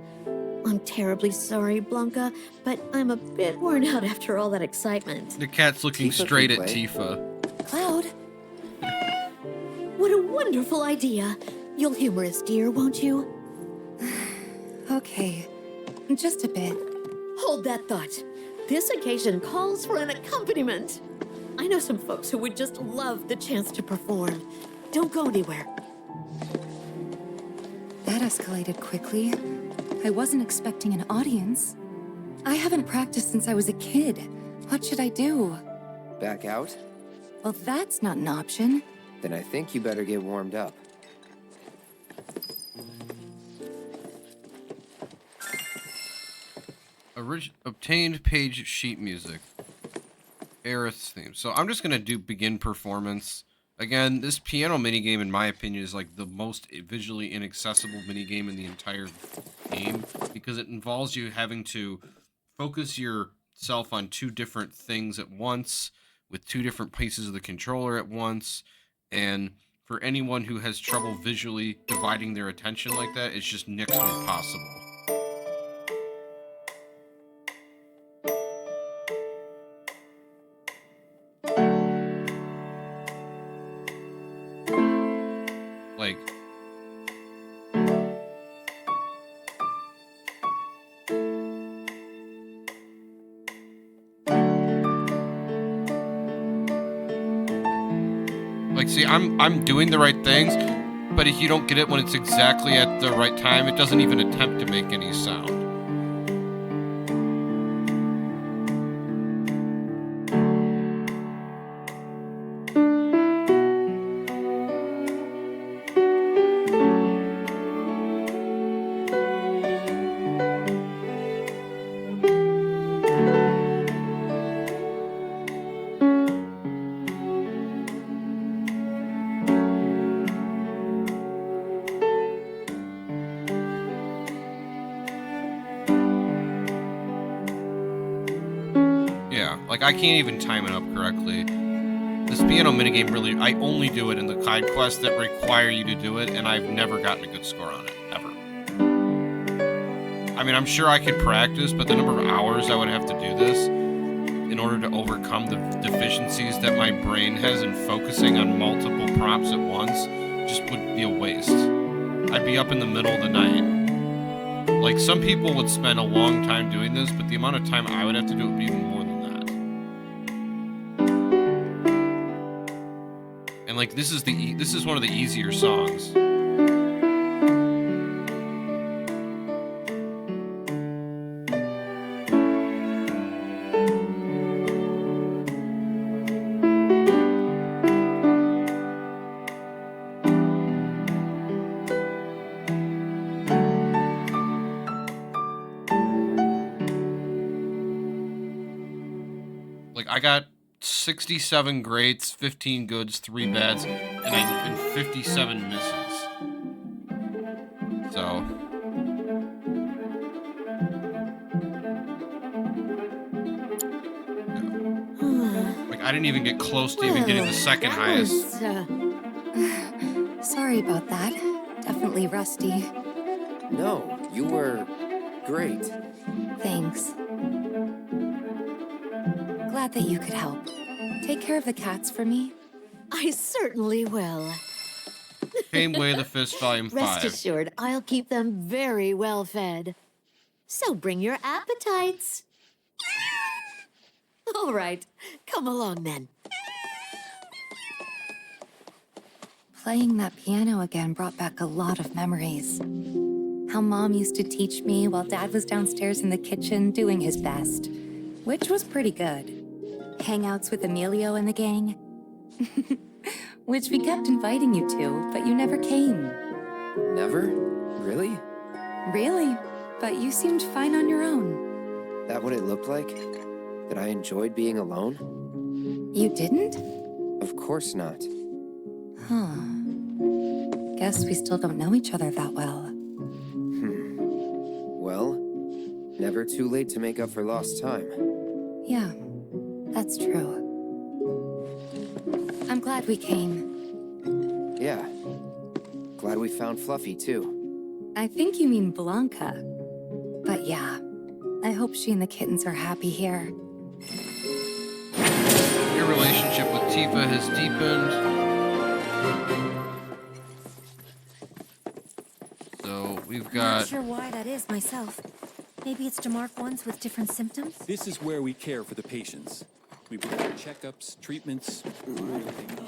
I'm terribly sorry, Blanca, but I'm a bit worn out after all that excitement. The cat's looking Tifa straight can at play. Tifa. Cloud? What a wonderful idea. You'll humor us, dear, won't you? Okay, just a bit. Hold that thought. This occasion calls for an accompaniment. I know some folks who would just love the chance to perform. Don't go anywhere. That escalated quickly. I wasn't expecting an audience. I haven't practiced since I was a kid. What should I do? Back out? Well, that's not an option. Then I think you better get warmed up. Obtained page sheet music. Aerith's theme. So I'm just gonna do begin performance. Again, this piano minigame, in my opinion, is like the most visually inaccessible minigame in the entire game because it involves you having to focus yourself on two different things at once with two different pieces of the controller at once. And for anyone who has trouble visually dividing their attention like that, it's just next to impossible. Like, see, I'm doing the right things, but if you don't get it when it's exactly at the right time, it doesn't even attempt to make any sound. Like, I can't even time it up correctly. This piano minigame really, I only do it in the side quests that require you to do it, and I've never gotten a good score on it, ever. I mean, I'm sure I could practice, but the number of hours I would have to do this in order to overcome the deficiencies that my brain has in focusing on multiple prompts at once just would be a waste. I'd be up in the middle of the night. Like, some people would spend a long time doing this, but the amount of time I would have to do it would be even more than that. And like, this is one of the easier songs. Like, I got 67 greats, 15 goods, 3 bads, and 57 misses. So, like, I didn't even get close to even getting the second highest. Sorry about that. Definitely rusty. No, you were great. Thanks. Glad that you could help. Take care of the cats for me. I certainly will. Came Way of the Fist, Volume 5. Rest assured, I'll keep them very well fed. So bring your appetites. All right, come along then. Playing that piano again brought back a lot of memories. How Mom used to teach me while Dad was downstairs in the kitchen doing his best, which was pretty good. Hangouts with Emilio and the gang, which we kept inviting you to, but you never came. Never? Really? Really? But you seemed fine on your own. That what it looked like? That I enjoyed being alone? You didn't? Of course not. Huh. Guess we still don't know each other that well. Well, never too late to make up for lost time. Yeah, that's true. I'm glad we came. Yeah. Glad we found Fluffy, too. I think you mean Blanca. But yeah, I hope she and the kittens are happy here. Your relationship with Tifa has deepened. So we've I'm not got. sure why that is myself. Maybe it's to mark ones with different symptoms? This is where we care for the patients. We provide checkups, treatments, everything.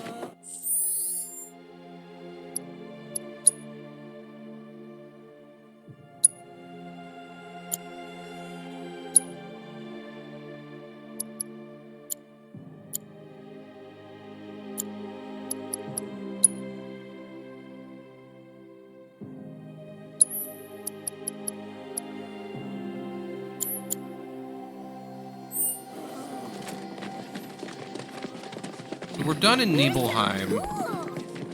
We're done in Nibelheim,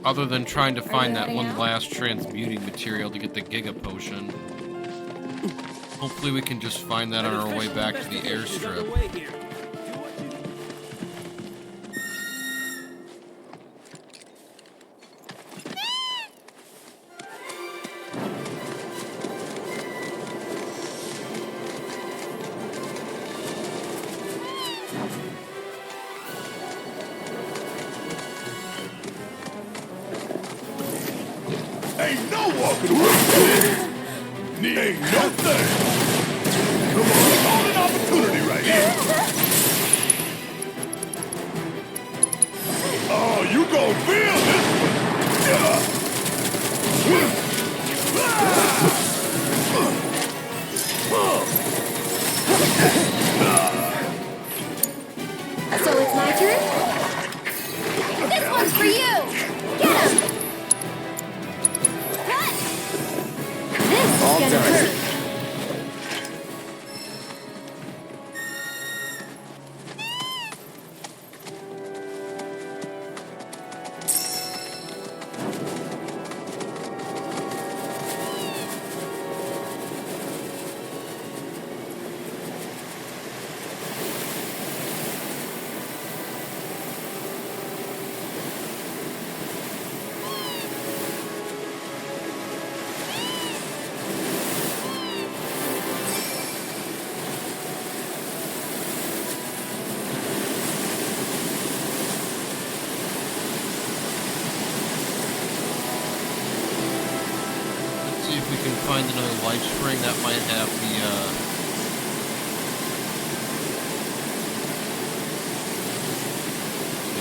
other than trying to find that one last transmuting material to get the Giga Potion. Hopefully we can just find that on our way back to the airstrip. Ain't no walking away from this. Ain't no thing. Come on, golden opportunity right here. Oh, you gon' feel this So it's my turn? This one's for you! Get him! This is gonna hurt. If we can find another life spring, that might have the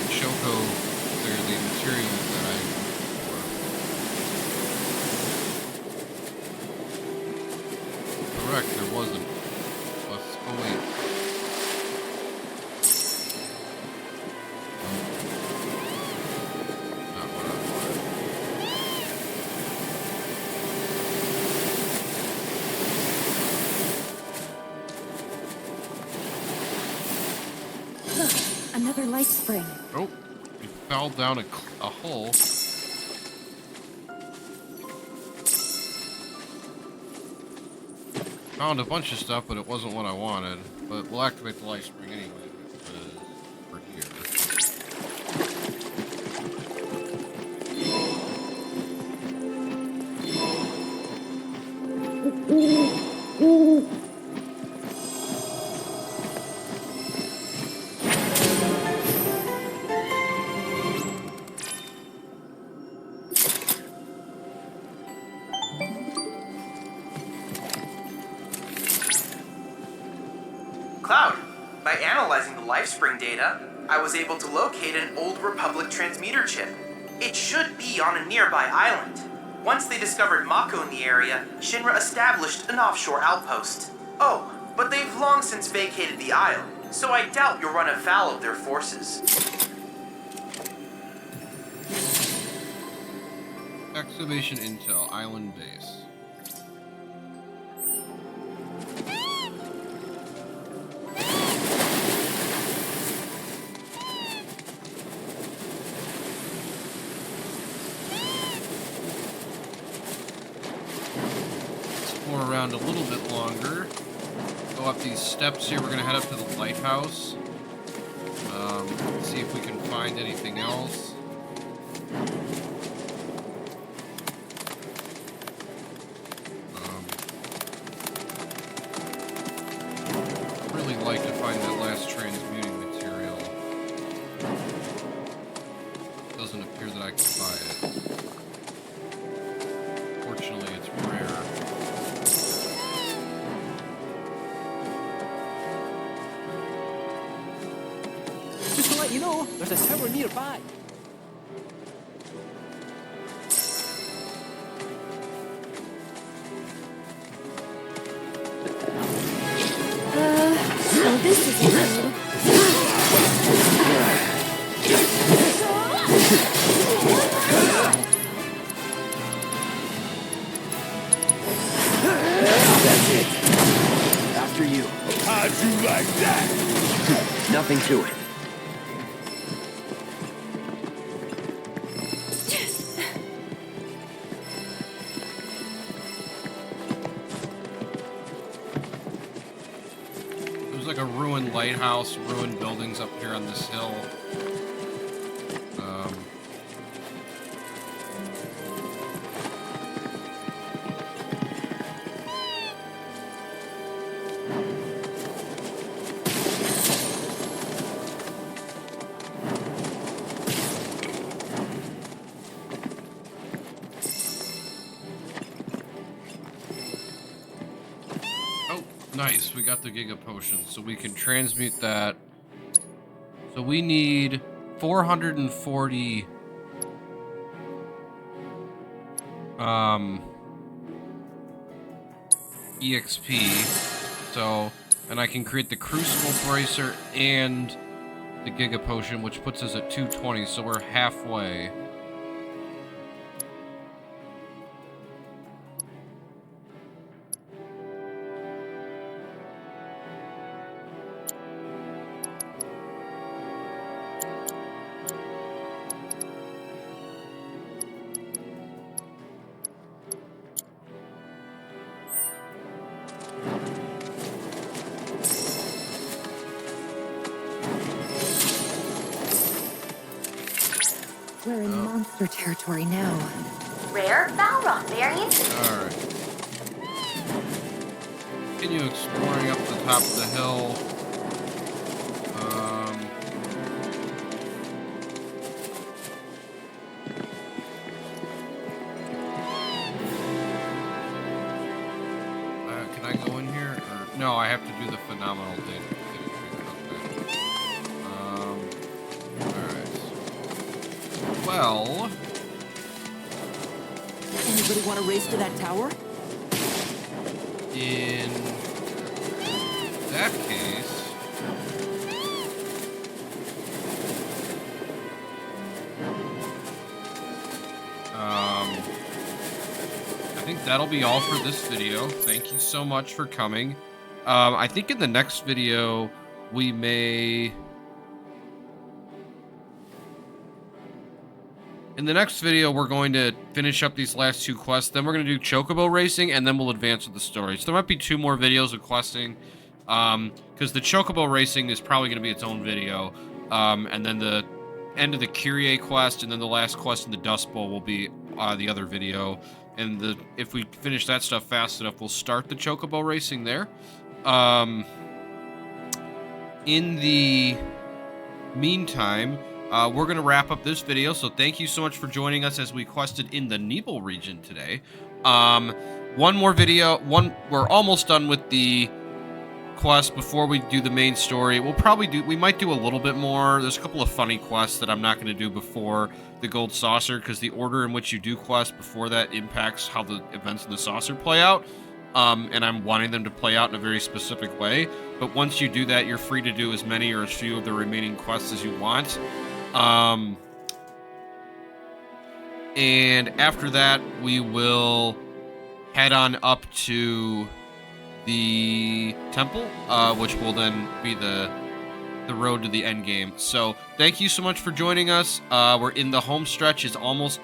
Choco, or the materials that I looked for. Correct, there wasn't. Oh wait. Not what I wanted. Another life spring. Oh, we fell down a hole. Found a bunch of stuff, but it wasn't what I wanted. But we'll activate the life spring anyway, because we're here. Cloud, by analyzing the LifeSpring data, I was able to locate an old Republic transmitter chip. It should be on a nearby island. Once they discovered Mako in the area, Shinra established an offshore outpost. Oh, but they've long since vacated the isle, so I doubt you'll run afoul of their forces. Excavation Intel, Island Base. Around a little bit longer. Go up these steps here. We're gonna head up to the lighthouse. See if we can find anything else. Really like to find that last transmuting material. Doesn't appear that I can buy it. Unfortunately, it's rare. Just to let you know, there's a tower nearby. So this is good. That's it. After you. How'd you like that? Nothing to it. There's like a ruined lighthouse, ruined buildings up here on this hill. Nice, we got the Giga Potion, so we can transmute that. So we need 440 EXP. So, and I can create the Crucible Bracer and the Giga Potion, which puts us at 220, so we're halfway. We're in monster territory now. Rare Balrog variant. Alright. Continue exploring up the top of the hill. Can I go in here? Or, no, I have to do the phenomenal data. Well, Anybody want to race to that tower? in that case, I think that'll be all for this video. Thank you so much for coming. I think in the next video, we may... In the next video, we're going to finish up these last two quests. Then we're going to do Chocobo Racing, and then we'll advance with the story. So there might be 2 more videos of questing, because the Chocobo Racing is probably going to be its own video. And then the end of the Kyrie quest, and then the last quest in the Dust Bowl will be the other video. And if we finish that stuff fast enough, we'll start the Chocobo Racing there. In the meantime... we're going to wrap up this video, so thank you so much for joining us as we quested in the Nibel region today. One more video. We're almost done with the quest before we do the main story. We might do a little bit more. There's a couple of funny quests that I'm not going to do before the Gold Saucer, because the order in which you do quests before that impacts how the events in the saucer play out. And I'm wanting them to play out in a very specific way. But once you do that, you're free to do as many or as few of the remaining quests as you want. And after that, we will head on up to the temple, which will then be the road to the end game. So thank you so much for joining us. We're in the home stretch, is almost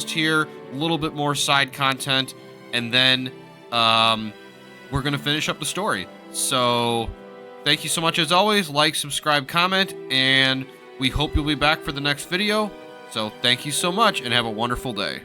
here. A little bit more side content, and then we're gonna finish up the story. So thank you so much as always. Like, subscribe, comment, and we hope you'll be back for the next video. So thank you so much, and have a wonderful day.